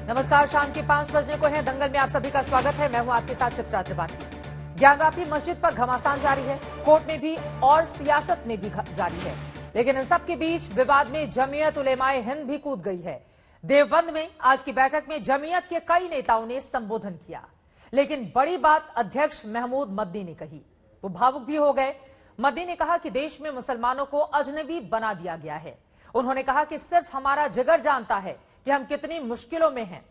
नमस्कार, शाम के 5 बजने को है। दंगल में आप सभी का स्वागत है। मैं हूं आपके साथ चित्रा त्रिपाठी। ज्ञानवापी मस्जिद पर घमासान जारी है, कोर्ट में भी और सियासत में भी जारी है। लेकिन इन सब के बीच विवाद में जमीयत उलेमाए हिंद भी कूद गई है। देवबंद में आज की बैठक में जमीयत के कई नेताओं ने संबोधन किया, लेकिन बड़ी बात अध्यक्ष महमूद मदनी ने कही। वो भावुक भी हो गए। मदनी ने कहा कि देश में मुसलमानों को अजनबी बना दिया गया है। उन्होंने कहा कि सिर्फ हमारा जिगर जानता है कि हम कितनी मुश्किलों में हैं।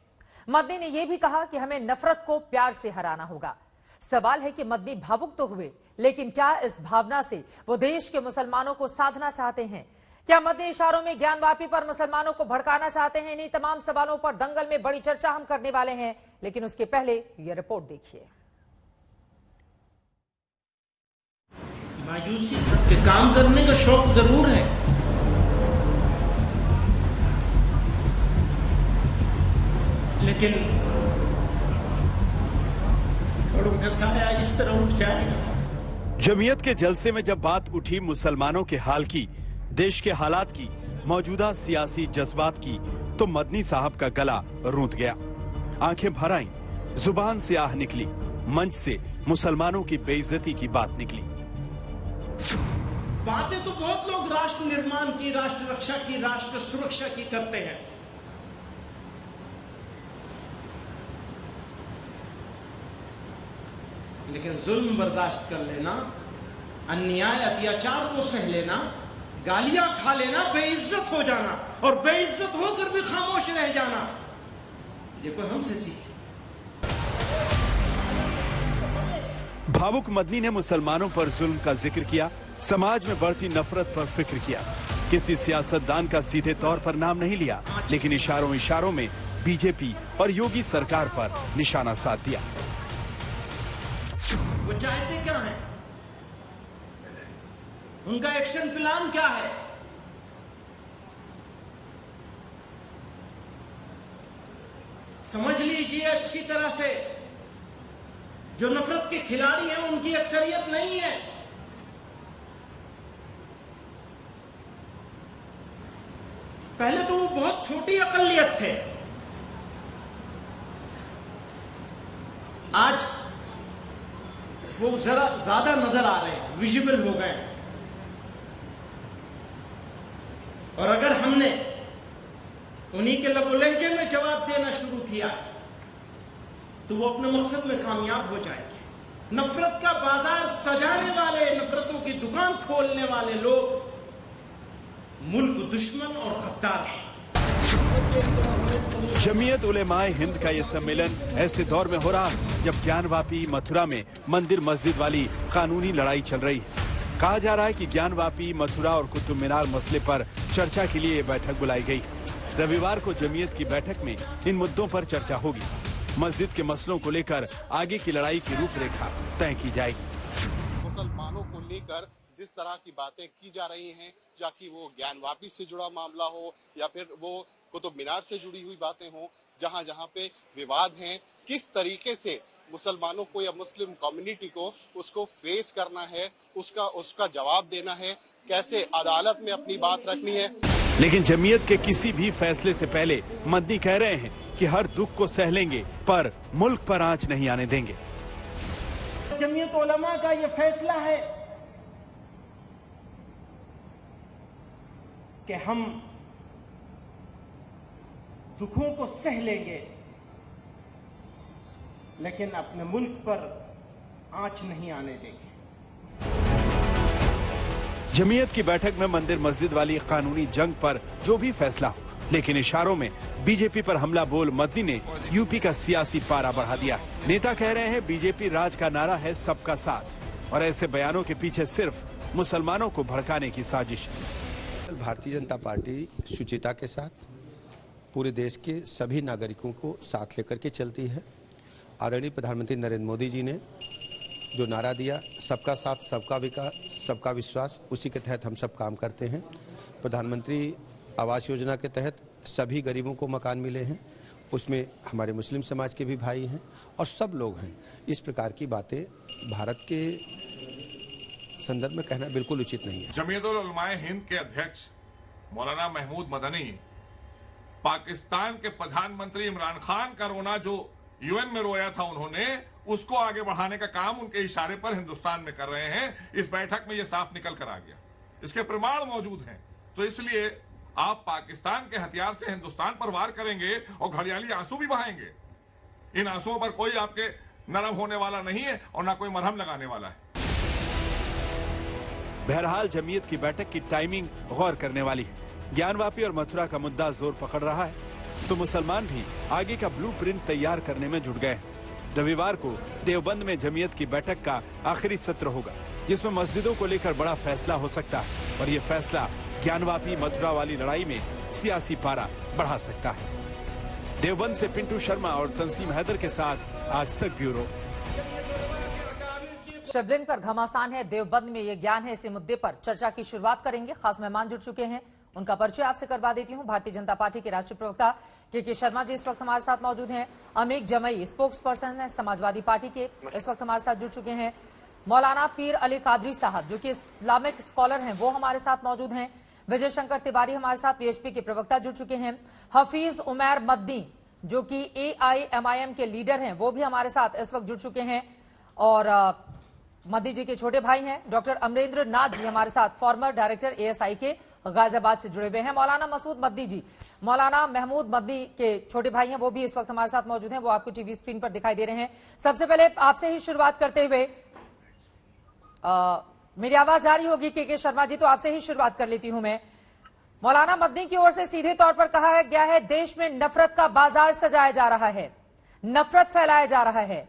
मदनी ने यह भी कहा कि हमें नफरत को प्यार से हराना होगा। सवाल है कि मदनी भावुक तो हुए, लेकिन क्या इस भावना से वो देश के मुसलमानों को साधना चाहते हैं? क्या मदनी इशारों में ज्ञानवापी पर मुसलमानों को भड़काना चाहते हैं? इन्हीं तमाम सवालों पर दंगल में बड़ी चर्चा हम करने वाले हैं, लेकिन उसके पहले ये रिपोर्ट देखिए। मायूसी के काम करने का शौक जरूर है, लेकिन साया इस तरह उठ जाएगा। जमीयत के जलसे में जब बात उठी मुसलमानों के हाल की, देश के हालात की, मौजूदा सियासी जज्बात की, तो मदनी साहब का गला रूंध गया। आंखें भर आईं, जुबान से आह निकली, मंच से मुसलमानों की बेइज्जती की बात निकली। बातें तो बहुत लोग राष्ट्र निर्माण की, राष्ट्र रक्षा की, राष्ट्र सुरक्षा की करते हैं, लेकिन जुल्म बर्दाश्त कर लेना, अन्याय अत्याचार को सह लेना, गालियां खा लेना, बेइज्जत हो जाना और बेइज्जत होकर भी खामोश रह जाना, ये कोई हमसे सीखे। भावुक मदनी ने मुसलमानों पर जुल्म का जिक्र किया, समाज में बढ़ती नफरत पर फिक्र किया। किसी सियासतदान का सीधे तौर पर नाम नहीं लिया, लेकिन इशारों में बीजेपी और योगी सरकार पर निशाना साध दिया। वो चाहते क्या है, उनका एक्शन प्लान क्या है? समझ लीजिए अच्छी तरह से, जो नफरत के खिलाड़ी हैं उनकी अक्सरियत नहीं है। पहले तो वो बहुत छोटी अकलियत थे, आज वो जरा ज्यादा नजर आ रहे हैं, विजिबल हो गए। और अगर हमने उन्हीं के लबो लहजे में जवाब देना शुरू किया तो वो अपने मकसद में कामयाब हो जाएंगे। नफरत का बाजार सजाने वाले, नफरतों की दुकान खोलने वाले लोग मुल्क दुश्मन और गद्दार हैं। जमीयत उलेमाए हिंद का ये सम्मेलन ऐसे दौर में हो रहा है जब ज्ञानवापी मथुरा में मंदिर मस्जिद वाली कानूनी लड़ाई चल रही है। कहा जा रहा है कि ज्ञानवापी मथुरा और कुतुब मीनार मसले पर चर्चा के लिए बैठक बुलाई गई। रविवार को जमीयत की बैठक में इन मुद्दों पर चर्चा होगी। मस्जिद के मसलों को लेकर आगे की लड़ाई की रूपरेखा तय की जाएगी। मुसलमानों को लेकर जिस तरह की बातें की जा रही हैं, चाहे वो ज्ञानवापी से जुड़ा मामला हो या फिर वो कुतुब मीनार से जुड़ी हुई बातें हों, जहां जहां पे विवाद हैं, किस तरीके से मुसलमानों को या मुस्लिम कम्युनिटी को उसको फेस करना है, उसका जवाब देना है, कैसे अदालत में अपनी बात रखनी है। लेकिन जमीयत के किसी भी फैसले से पहले मदनी कह रहे हैं कि हर दुख को सह लेंगे, पर मुल्क पर आंच नहीं आने देंगे। जमीयत उलमा का ये फैसला है कि हम दुखों को सह लेंगे, लेकिन अपने मुल्क पर आंच नहीं आने देंगे। जमीयत की बैठक में मंदिर मस्जिद वाली कानूनी जंग पर जो भी फैसला हो, लेकिन इशारों में बीजेपी पर हमला बोल मदनी ने यूपी का सियासी पारा बढ़ा दिया। नेता कह रहे हैं बीजेपी राज का नारा है सबका साथ, और ऐसे बयानों के पीछे सिर्फ मुसलमानों को भड़काने की साजिश। भारतीय जनता पार्टी शुचिता के साथ पूरे देश के सभी नागरिकों को साथ लेकर के चलती है। आदरणीय प्रधानमंत्री नरेंद्र मोदी जी ने जो नारा दिया, सबका साथ सबका विकास सबका विश्वास, उसी के तहत हम सब काम करते हैं। प्रधानमंत्री आवास योजना के तहत सभी गरीबों को मकान मिले हैं, उसमें हमारे मुस्लिम समाज के भी भाई हैं और सब लोग हैं। इस प्रकार की बातें भारत के संदर्भ में कहना बिल्कुल उचित नहीं है। जमीयत उल उलमाए हिंद के अध्यक्ष मौलाना महमूद मदनी पाकिस्तान के प्रधानमंत्री इमरान खान का रोना जो यूएन में रोया था उन्होंने, उसको आगे बढ़ाने का काम उनके इशारे पर हिंदुस्तान में कर रहे हैं। इस बैठक में यह साफ निकल कर आ गया, इसके प्रमाण मौजूद हैं। तो इसलिए आप पाकिस्तान के हथियार से हिंदुस्तान पर वार करेंगे और घड़ियाली आंसू भी बहाएंगे। इन आंसुओं पर कोई आपके नरम होने वाला नहीं है और ना कोई मरहम लगाने वाला है। बहरहाल जमीयत की बैठक की टाइमिंग गौर करने वाली है। ज्ञानवापी और मथुरा का मुद्दा जोर पकड़ रहा है तो मुसलमान भी आगे का ब्लूप्रिंट तैयार करने में जुट गए। रविवार को देवबंद में जमीयत की बैठक का आखिरी सत्र होगा, जिसमें मस्जिदों को लेकर बड़ा फैसला हो सकता है और ये फैसला ज्ञानवापी मथुरा वाली लड़ाई में सियासी पारा बढ़ा सकता है। देवबंद से पिंटू शर्मा और तंसीम हैदर के साथ आज तक ब्यूरो। शिवलिंग पर घमासान है, देवबंद में ये ज्ञान है, इसी मुद्दे पर चर्चा की शुरुआत करेंगे। खास मेहमान जुड़ चुके हैं, उनका परिचय आपसे करवा देती हूं। भारतीय जनता पार्टी के राष्ट्रीय प्रवक्ता के शर्मा जी इस वक्त हमारे साथ मौजूद हैं। अमीक जमई स्पोक्स पर्सन है समाजवादी पार्टी के, इस वक्त हमारे साथ जुड़ चुके हैं। मौलाना पीर अली कादरी साहब जो कि इस्लामिक स्कॉलर हैं, वो हमारे साथ मौजूद हैं। विजय शंकर तिवारी हमारे साथ वीएचपी के प्रवक्ता जुड़ चुके हैं। हफीज उमैर मद्दी जो कि AIMIM के लीडर हैं, वो भी हमारे साथ इस वक्त जुड़ चुके हैं। और मद्दी जी के छोटे भाई हैं डॉक्टर अमरेंद्र नाथ जी हमारे साथ, फॉर्मर डायरेक्टर ASI के गाजियाबाद से जुड़े हुए हैं। मौलाना मसूद मद्दी जी, मौलाना महमूद मद्दी के छोटे भाई हैं, वो भी इस वक्त हमारे साथ मौजूद हैं, वो आपको टीवी स्क्रीन पर दिखाई दे रहे हैं। सबसे पहले आपसे ही शुरुआत करते हुए, मेरी आवाज जारी होगी के शर्मा जी, तो आपसे ही शुरुआत कर लेती हूं मैं। मौलाना मद्दी की ओर से सीधे तौर पर कहा गया है देश में नफरत का बाजार सजाया जा रहा है, नफरत फैलाया जा रहा है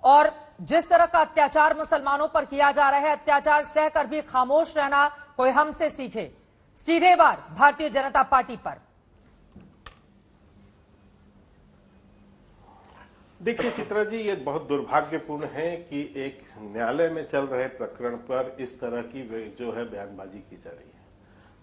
और जिस तरह का अत्याचार मुसलमानों पर किया जा रहा है, अत्याचार सहकर भी खामोश रहना कोई हमसे सीखे। सीधे वार भारतीय जनता पार्टी पर। देखिए चित्रा जी, ये बहुत दुर्भाग्यपूर्ण है कि एक न्यायालय में चल रहे प्रकरण पर इस तरह की जो है बयानबाजी की जा रही है।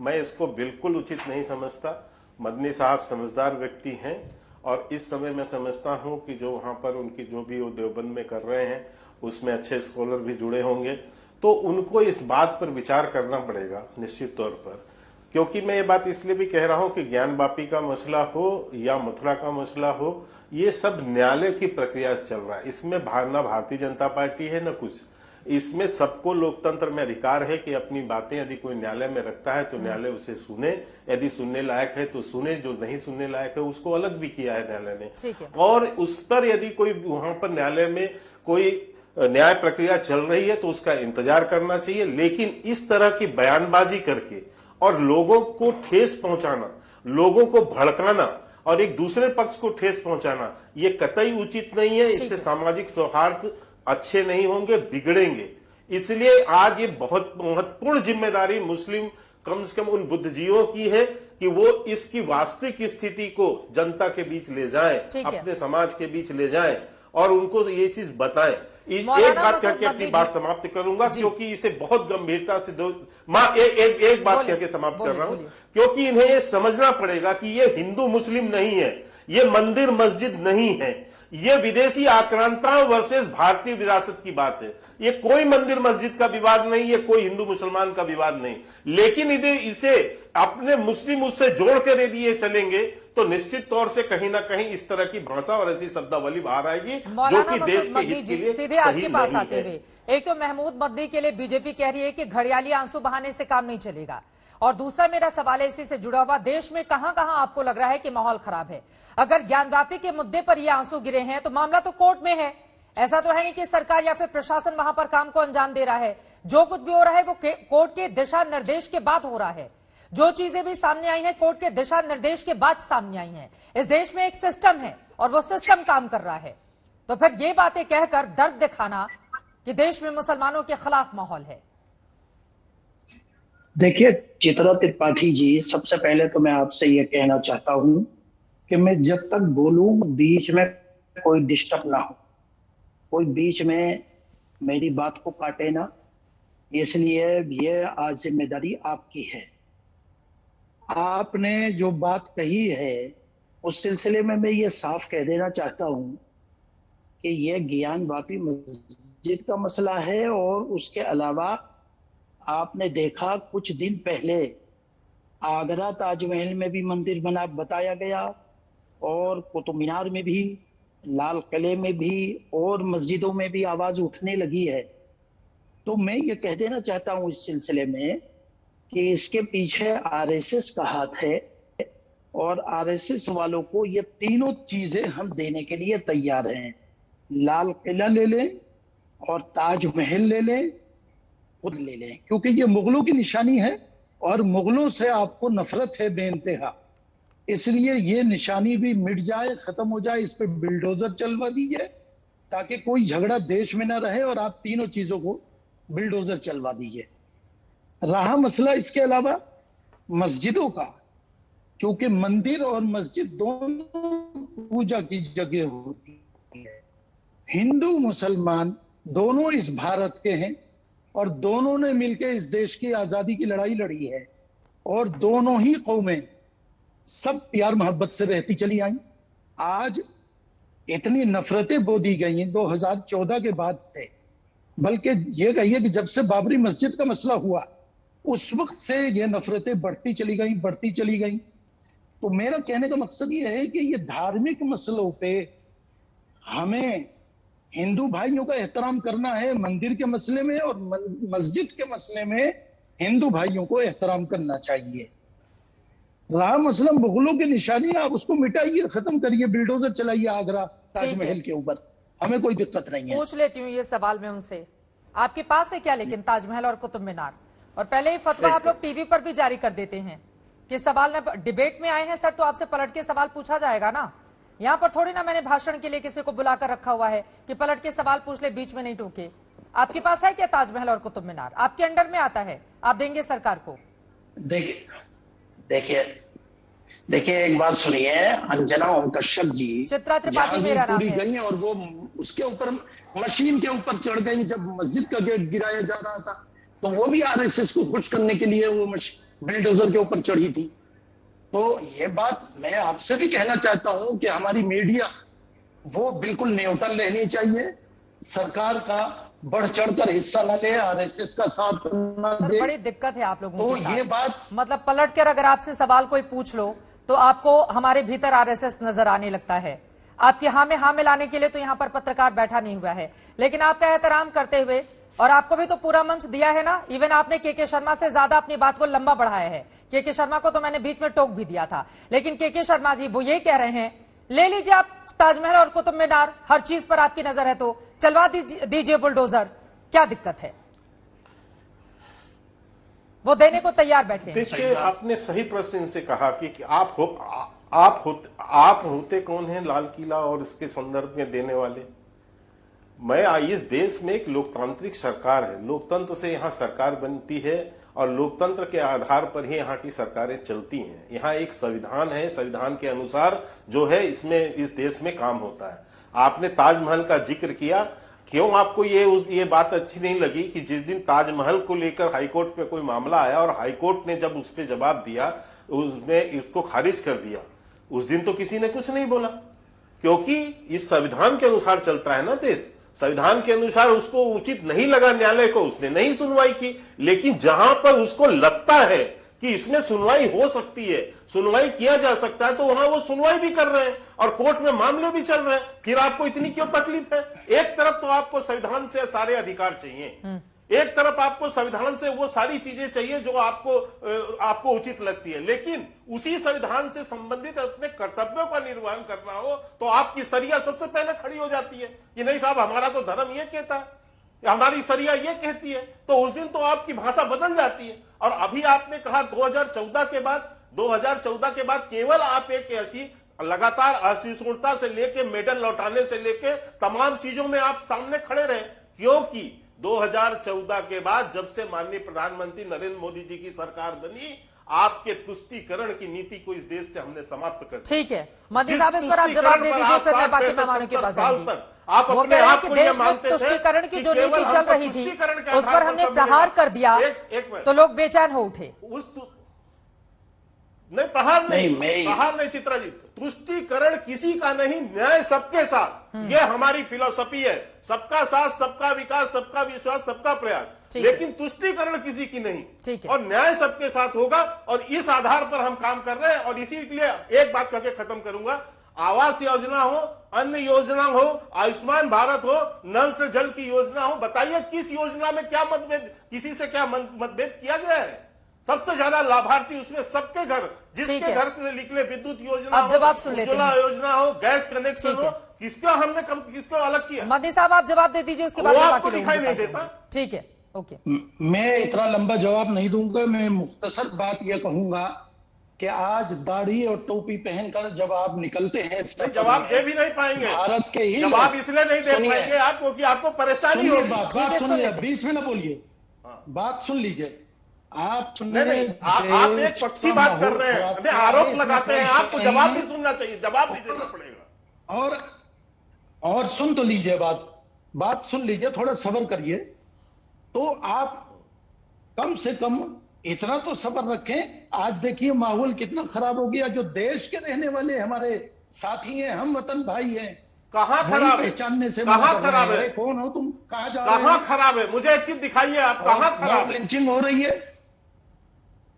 मैं इसको बिल्कुल उचित नहीं समझता। मदनी साहब समझदार व्यक्ति हैं और इस समय मैं समझता हूं कि जो वहां पर उनकी जो भी वो देवबंद में कर रहे हैं उसमें अच्छे स्कॉलर भी जुड़े होंगे, तो उनको इस बात पर विचार करना पड़ेगा निश्चित तौर पर। क्योंकि मैं ये बात इसलिए भी कह रहा हूं कि ज्ञानवापी का मसला हो या मथुरा का मसला हो, ये सब न्यायालय की प्रक्रिया से चल रहा है। इसमें न भारतीय जनता पार्टी है न कुछ। इसमें सबको लोकतंत्र में अधिकार है कि अपनी बातें यदि कोई न्यायालय में रखता है तो न्यायालय उसे सुने, यदि सुनने लायक है तो सुने, जो नहीं सुनने लायक है उसको अलग भी किया है न्यायालय ने। और उस पर यदि कोई वहां पर न्यायालय में कोई न्याय प्रक्रिया चल रही है तो उसका इंतजार करना चाहिए। लेकिन इस तरह की बयानबाजी करके और लोगों को ठेस पहुंचाना, लोगों को भड़काना और एक दूसरे पक्ष को ठेस पहुंचाना, ये कतई उचित नहीं है। इससे सामाजिक सौहार्द अच्छे नहीं होंगे, बिगड़ेंगे। इसलिए आज ये बहुत महत्वपूर्ण जिम्मेदारी मुस्लिम कम से कम उन बुद्धिजीवियों की है कि वो इसकी वास्तविक स्थिति को जनता के बीच ले जाएं, अपने समाज के बीच ले जाएं और उनको ये चीज बताएं। एक बात कह के अपनी बात समाप्त करूंगा क्योंकि इसे बहुत गंभीरता से एक बात कह के समाप्त कर रहा हूं, क्योंकि इन्हें ये समझना पड़ेगा कि ये हिंदू मुस्लिम नहीं है, ये मंदिर मस्जिद नहीं है, ये विदेशी आक्रांताओं वर्सेस भारतीय विरासत की बात है। ये कोई मंदिर मस्जिद का विवाद नहीं, ये कोई हिंदू मुसलमान का विवाद नहीं। लेकिन इसे अपने मुस्लिम उससे जोड़ कर यदि ये चलेंगे तो निश्चित तौर से कहीं ना कहीं इस तरह की भाषा और ऐसी शब्दावली बाहर आएगी जो कि देश के हित के लिए सीधे आपके पास आते हुए, एक तो महमूद मद्दी के लिए बीजेपी कह रही है कि घड़ियाली आंसू बहाने से काम नहीं चलेगा, और दूसरा मेरा सवाल है इसी से जुड़ा हुआ, देश में कहां कहां आपको लग रहा है कि माहौल खराब है? अगर ज्ञानवापी के मुद्दे पर ये आंसू गिरे हैं तो मामला तो कोर्ट में है। ऐसा तो है नहीं कि सरकार या फिर प्रशासन वहां पर काम को अंजाम दे रहा है। जो कुछ भी हो रहा है वो कोर्ट के दिशा निर्देश के बाद हो रहा है। जो चीजें भी सामने आई हैं कोर्ट के दिशा निर्देश के बाद सामने आई हैं। इस देश में एक सिस्टम है और वो सिस्टम काम कर रहा है। तो फिर ये बातें कहकर दर्द दिखाना कि देश में मुसलमानों के खिलाफ माहौल है। देखिए चित्रा त्रिपाठी जी, सबसे पहले तो मैं आपसे ये कहना चाहता हूं कि मैं जब तक बोलूं बीच में कोई डिस्टर्ब ना हो, कोई बीच में मेरी बात को काटे ना, इसलिए ये आज जिम्मेदारी आपकी है। आपने जो बात कही है उस सिलसिले में मैं ये साफ कह देना चाहता हूं कि ये ज्ञानवापी मस्जिद का मसला है। और उसके अलावा आपने देखा कुछ दिन पहले आगरा ताजमहल में भी मंदिर बना बताया गया, और कुतुब मीनार में भी, लाल किले में भी, और मस्जिदों में भी आवाज उठने लगी है। तो मैं ये कह देना चाहता हूं इस सिलसिले में कि इसके पीछे आरएसएस का हाथ है, और आरएसएस वालों को ये तीनों चीजें हम देने के लिए तैयार हैं। लाल किला ले लें और ताजमहल ले लें, खुद ले लें, क्योंकि ये मुगलों की निशानी है और मुगलों से आपको नफरत है बेइंतहा। इसलिए ये निशानी भी मिट जाए, खत्म हो जाए, इस पे बिल्डोजर चलवा दीजिए ताकि कोई झगड़ा देश में ना रहे, और आप तीनों चीजों को बिल्डोजर चलवा दीजिए। रहा मसला इसके अलावा मस्जिदों का, क्योंकि मंदिर और मस्जिद दोनों पूजा की जगह होती है। हिंदू मुसलमान दोनों इस भारत के हैं और दोनों ने मिलकर इस देश की आजादी की लड़ाई लड़ी है, और दोनों ही कौमें सब प्यार मोहब्बत से रहती चली आई। आज इतनी नफरतें बो दी गई हैं 2014 के बाद से, बल्कि ये कहिए कि जब से बाबरी मस्जिद का मसला हुआ उस वक्त से ये नफरतें बढ़ती चली गई। तो मेरा कहने का मकसद ये है कि ये धार्मिक मसलों पे हमें हिंदू भाइयों का एहतराम करना है, मंदिर के मसले में और मस्जिद के मसले में हिंदू भाइयों को एहतराम करना चाहिए। रहा मसला मुगलों की निशानी, आप उसको मिटाइए, खत्म करिए, बिल्डोजर चलाइए आगरा ताजमहल के ऊपर, हमें कोई दिक्कत नहीं है। पूछ लेती हूँ ये सवाल मैं उनसे, आपके पास है क्या लेकिन ताजमहल और कुतुब मीनार? और पहले ही फतवा आप लोग टीवी पर भी जारी कर देते हैं कि सवाल न डिबेट में आए हैं सर तो आपसे पलट के सवाल पूछा जाएगा ना। यहाँ पर थोड़ी ना मैंने भाषण के लिए किसी को बुलाकर रखा हुआ है कि पलट के सवाल पूछ ले, बीच में नहीं टोके। आपके पास है क्या ताजमहल और कुतुब मीनार? आपके अंडर में आता है, आप देंगे सरकार को? देखिए एक बात सुनिए, अंजना ओम कश्यप जी चित्रा त्रिपाठी मेरा नाम है, गई और वो उसके ऊपर मशीन के ऊपर चढ़ गई जब मस्जिद का गेट गिराया जा रहा था, तो वो भी आरएसएस को खुश करने के लिए वो बिल्डोजर के ऊपर चढ़ी थी। तो ये बात मैं आपसे भी कहना चाहता हूं कि हमारी मीडिया वो बिल्कुल न्यूट्रल रहनी चाहिए, सरकार का बढ़ चढ़कर हिस्सा न ले, आरएसएस का साथ न दे। बड़ी दिक्कत है आप लोगों को ये बात, मतलब पलट कर अगर आपसे सवाल कोई पूछ लो तो आपको हमारे भीतर आरएसएस नजर आने लगता है। आपकी हाँ में हाँ मिलाने के लिए तो यहाँ पर पत्रकार बैठा नहीं हुआ है, लेकिन आपका एहतराम करते हुए, और आपको भी तो पूरा मंच दिया है ना, इवन आपने के शर्मा से ज्यादा अपनी बात को लंबा बढ़ाया है। के शर्मा को तो मैंने बीच में टोक भी दिया था, लेकिन के शर्मा जी वो ये कह रहे हैं ले लीजिए आप ताजमहल और कुतुब मीनार, हर चीज पर आपकी नजर है तो चलवा दीजिए बुलडोजर, क्या दिक्कत है? वो देने को तैयार बैठे। देखिए आपने सही प्रश्न इनसे कहा कि आप होते कौन हैं लाल किला और इसके संदर्भ में देने वाले? मैं इस देश में एक लोकतांत्रिक सरकार है, लोकतंत्र से यहाँ सरकार बनती है और लोकतंत्र के आधार पर ही यहाँ की सरकारें चलती हैं। यहाँ एक संविधान है, संविधान के अनुसार जो है इसमें इस देश में काम होता है। आपने ताजमहल का जिक्र किया, क्यों आपको ये बात अच्छी नहीं लगी कि जिस दिन ताजमहल को लेकर हाईकोर्ट पे कोई मामला आया और हाईकोर्ट ने जब उस पर जवाब दिया, उसमें इसको खारिज कर दिया, उस दिन तो किसी ने कुछ नहीं बोला, क्योंकि इस संविधान के अनुसार चलता है ना देश। संविधान के अनुसार उसको उचित नहीं लगा न्यायालय को, उसने नहीं सुनवाई की। लेकिन जहां पर उसको लगता है कि इसमें सुनवाई हो सकती है, सुनवाई किया जा सकता है, तो वहां वो सुनवाई भी कर रहे हैं और कोर्ट में मामले भी चल रहे हैं। फिर आपको इतनी क्यों तकलीफ है? एक तरफ तो आपको संविधान से सारे अधिकार चाहिए, एक तरफ आपको संविधान से वो सारी चीजें चाहिए जो आपको उचित लगती है, लेकिन उसी संविधान से संबंधित अपने कर्तव्यों का निर्वहन करना हो तो आपकी सरिया सबसे पहले खड़ी हो जाती है कि नहीं साहब, हमारा तो धर्म ये कहता है, हमारी सरिया ये कहती है, तो उस दिन तो आपकी भाषा बदल जाती है। और अभी आपने कहा 2014 के बाद केवल आप एक ऐसी लगातार असहिष्णुता से लेके मेडल लौटाने से लेके तमाम चीजों में आप सामने खड़े रहे, क्योंकि 2014 के बाद जब से माननीय प्रधानमंत्री नरेंद्र मोदी जी की सरकार बनी, आपके तुष्टीकरण की नीति को इस देश से हमने समाप्त कर दिया। ठीक है, मंत्री साहब इस पर आप जवाब दे दीजिए, फिर मैं बाकी मेहमानों के पास जाऊंगी। आप वो कह रहे हैं कि देश में तुष्टीकरण की जो नीति चल रही थी उस पर हमने प्रहार कर दिया तो लोग बेचैन हो उठे। नहीं, प्रहार नहीं चित्रा जी, तुष्टीकरण किसी का नहीं, न्याय सबके साथ, ये हमारी फिलॉसफी है। सबका साथ, सबका विकास, सबका विश्वास, सबका प्रयास, लेकिन तुष्टीकरण किसी की नहीं, और न्याय सबके साथ होगा। और इस आधार पर हम काम कर रहे हैं। और इसी के लिए एक बात करके खत्म करूंगा, आवास योजना हो, अन्य योजना हो, आयुष्मान भारत हो, नल से जल की योजना हो, बताइए किस योजना में क्या मतभेद, किसी से क्या मतभेद किया गया है? सबसे ज्यादा लाभार्थी उसमें सबके घर, जिसके घर से निकले विद्युत योजना हो, उज्ज्वला योजना हो, गैस कनेक्शन हो, किसको अलग किया? मदनी साहब आप जवाब दे दीजिए, उसके बाद आपको दिखाई नहीं देता। ठीक है, ओके। मैं इतना लंबा जवाब नहीं दूंगा, मैं मुख्तसर बात यह कहूंगा कि आज दाढ़ी और टोपी पहनकर जब आप निकलते हैं, जवाब दे भी नहीं पाएंगे। भारत के ही जवाब इसलिए नहीं दे पाएंगे आप, क्योंकि आपको परेशानी होगी। बात सुनिए, बीच में ना बोलिए, बात सुन लीजिए। आप एक पक्षी बात कर रहे हैं, आरोप लगाते हैं, आपको जवाब भी सुनना चाहिए, जवाब भी देना पड़ेगा। और सुन तो लीजिए, बात सुन लीजिए, थोड़ा सब्र करिए। तो आप कम से कम इतना तो सब्र रखें। आज देखिए माहौल कितना खराब हो गया। जो देश के रहने वाले हमारे साथी हैं, हम वतन भाई हैं, कहाँ खराब है? पहचानने से कहाँ खराब है? कौन हो तुम, कहाँ जा रहे हो? कहाँ खराब है? मुझे एक चीज दिखाइए, आप कहाँ खराब है? लिंचिंग हो रही है,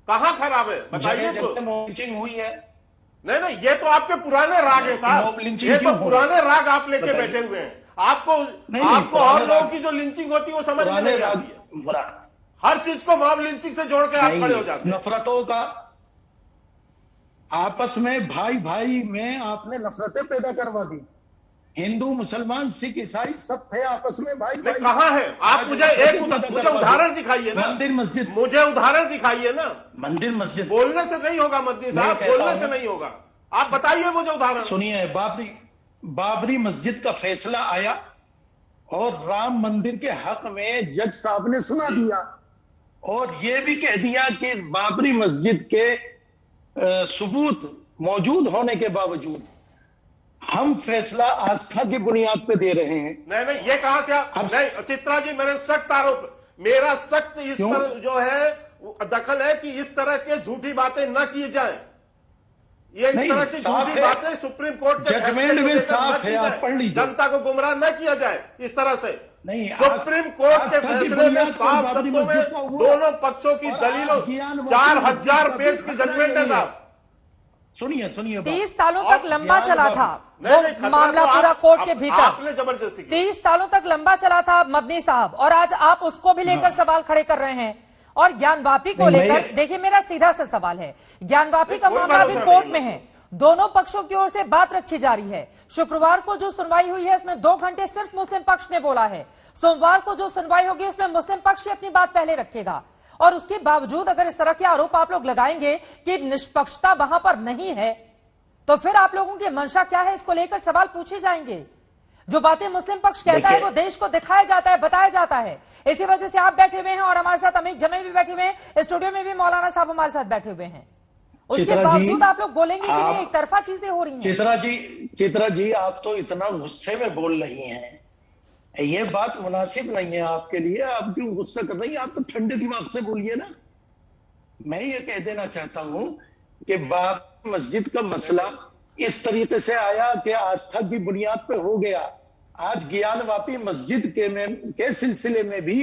कहाँ खराब है बताइए तो। लिंचिंग हुई है। नहीं, ये तो आपके पुराने राग है साहब, ये तो पुराने राग आप लेके बैठे हुए हैं। आपको और लोगों की जो लिंचिंग होती है वो समझ में नहीं आती है। हर चीज को मॉब लिंचिंग से जोड़ के आप खड़े हो जाते हैं। नफरतों का आपस में, भाई भाई में आपने नफरतें पैदा करवा दी। हिंदू, मुसलमान, सिख, ईसाई सब थे आपस में भाई भाई। कहाँ है? आप मुझे उदाहरण दिखाइए ना। मंदिर मस्जिद, मुझे उदाहरण दिखाइए ना। मंदिर मस्जिद बोलने से नहीं होगा मदनी साहब, बोलने से नहीं होगा। आप बताइए मुझे उदाहरण। सुनिए, बाबरी मस्जिद का फैसला आया और राम मंदिर के हक में जज साहब ने सुना दिया, और यह भी कह दिया कि बाबरी मस्जिद के सबूत मौजूद होने के बावजूद हम फैसला आस्था की बुनियाद पे दे रहे हैं। नहीं, ये कहां से नहीं चित्रा जी, मेरे सख्त आरोप, मेरा सख्त इस पर जो है दखल है कि इस तरह के झूठी बातें न की जाए। ये इस तरह की झूठी बातें सुप्रीम कोर्ट के जजमेंट में साफ है, आप पढ़ लीजिए। जनता को गुमराह न किया जाए इस तरह से। नहीं, सुप्रीम कोर्ट के फैसले में साफ शब्दों में दोनों पक्षों की दलीलों, 4000 पेज की जजमेंट है साहब। सुनिए 30 सालों तक लंबा चला था वो मामला पूरा कोर्ट के भीतर। आपने जबरदस्ती 30 सालों तक लंबा चला था मदनी साहब, और आज आप उसको भी लेकर सवाल खड़े कर रहे हैं। और ज्ञानवापी को लेकर देखिए, मेरा सीधा सा सवाल है, ज्ञानवापी का मामला भी कोर्ट में है, दोनों पक्षों की ओर से बात रखी जा रही है। शुक्रवार को जो सुनवाई हुई है इसमें 2 घंटे सिर्फ मुस्लिम पक्ष ने बोला है। सोमवार को जो सुनवाई होगी उसमें मुस्लिम पक्ष ही अपनी बात पहले रखेगा। और उसके बावजूद अगर इस तरह के आरोप आप लोग लगाएंगे कि निष्पक्षता वहां पर नहीं है, तो फिर आप लोगों की मंशा क्या है, इसको लेकर सवाल पूछे जाएंगे। जो बातें मुस्लिम पक्ष कहता है वो देश को दिखाया जाता है, बताया जाता है। इसी वजह से आप बैठे हुए हैं और हमारे साथ अमित जमे भी बैठे हुए हैं, स्टूडियो में भी मौलाना साहब हमारे साथ बैठे हुए हैं। उसके बावजूद आप लोग बोलेंगे कि नहीं, एक तरफा चीजें हो रही हैं। चित्रा जी, आप तो इतना गुस्से में बोल रही हैं, ये बात मुनासिब नहीं है आपके लिए। आप क्यों गुस्सा कर रही हैं? आप तो ठंडे दिमाग से बोलिए ना। मैं ये कह देना चाहता हूं कि बाबरी मस्जिद का मसला इस तरीके से आया कि आस्था की बुनियाद पे हो गया। आज ज्ञानवापी मस्जिद के सिलसिले में भी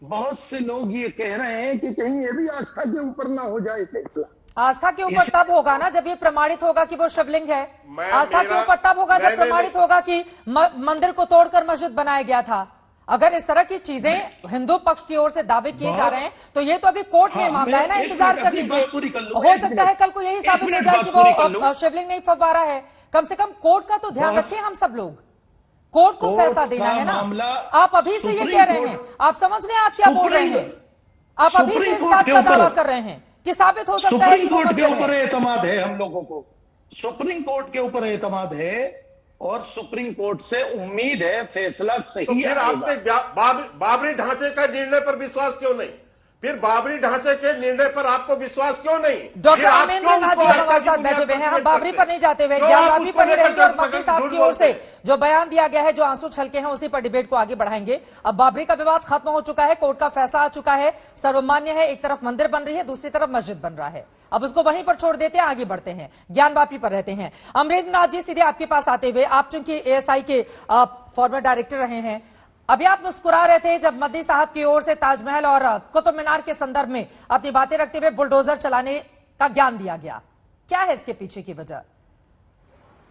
बहुत से लोग ये कह रहे हैं कि कहीं ये भी आस्था के ऊपर ना हो जाए फैसला। आस्था के ऊपर तब होगा ना जब ये प्रमाणित होगा कि वो शिवलिंग है। आस्था के ऊपर तब होगा जब प्रमाणित होगा कि मंदिर को तोड़कर मस्जिद बनाया गया था। अगर इस तरह की चीजें हिंदू पक्ष की ओर से दावे किए जा रहे हैं तो ये तो अभी कोर्ट में मामला है ना, इंतजार कर लीजिए। हो सकता है कल को यही साबित हो जाए कि वो शिवलिंग नहीं फव्वारा है। कम से कम कोर्ट का तो ध्यान रखें हम सब लोग। कोर्ट को फैसला देना है ना। आप अभी से ये कह रहे हैं, आप समझ रहे हैं आप क्या बोल रहे हैं? आप अभी से इस बात का दावा कर रहे हैं कि साबित हो सकता है कि सुप्रीम कोर्ट के ऊपर एतमाद है हम लोगों को। सुप्रीम कोर्ट के ऊपर एतमाद है और सुप्रीम कोर्ट से उम्मीद है फैसला सही तो फिर आपने बाबरी ढांचे का निर्णय पर विश्वास क्यों नहीं? फिर बाबरी ढांचे के निर्णय पर आपको विश्वास क्यों नहीं? डॉक्टर अमरेंद्र नाथ जी हमारे साथ बैठे हुए हैं। हम बाबरी पर नहीं जाते हुए ज्ञानवापी पर ही रहेंगे और मंत्री साहब की ओर से जो बयान दिया गया है, जो आंसू छलके हैं, उसी पर डिबेट को आगे बढ़ाएंगे। अब बाबरी का विवाद खत्म हो चुका है, कोर्ट का फैसला आ चुका है, सर्वमान्य है। एक तरफ मंदिर बन रही है, दूसरी तरफ मस्जिद बन रहा है। अब उसको वहीं पर छोड़ देते हैं, आगे बढ़ते हैं, ज्ञानवापी पर रहते हैं। अमरेंद्र नाथ जी, सीधे आपके पास आते हुए, आप चूंकि एएसआई के फॉर्मर डायरेक्टर रहे हैं, अभी आप मुस्कुरा रहे थे जब मोदी साहब की ओर से ताजमहल और कुतुब मीनार के संदर्भ में अपनी बातें रखते हुए बुलडोजर चलाने का ज्ञान दिया गया। क्या है इसके पीछे की वजह,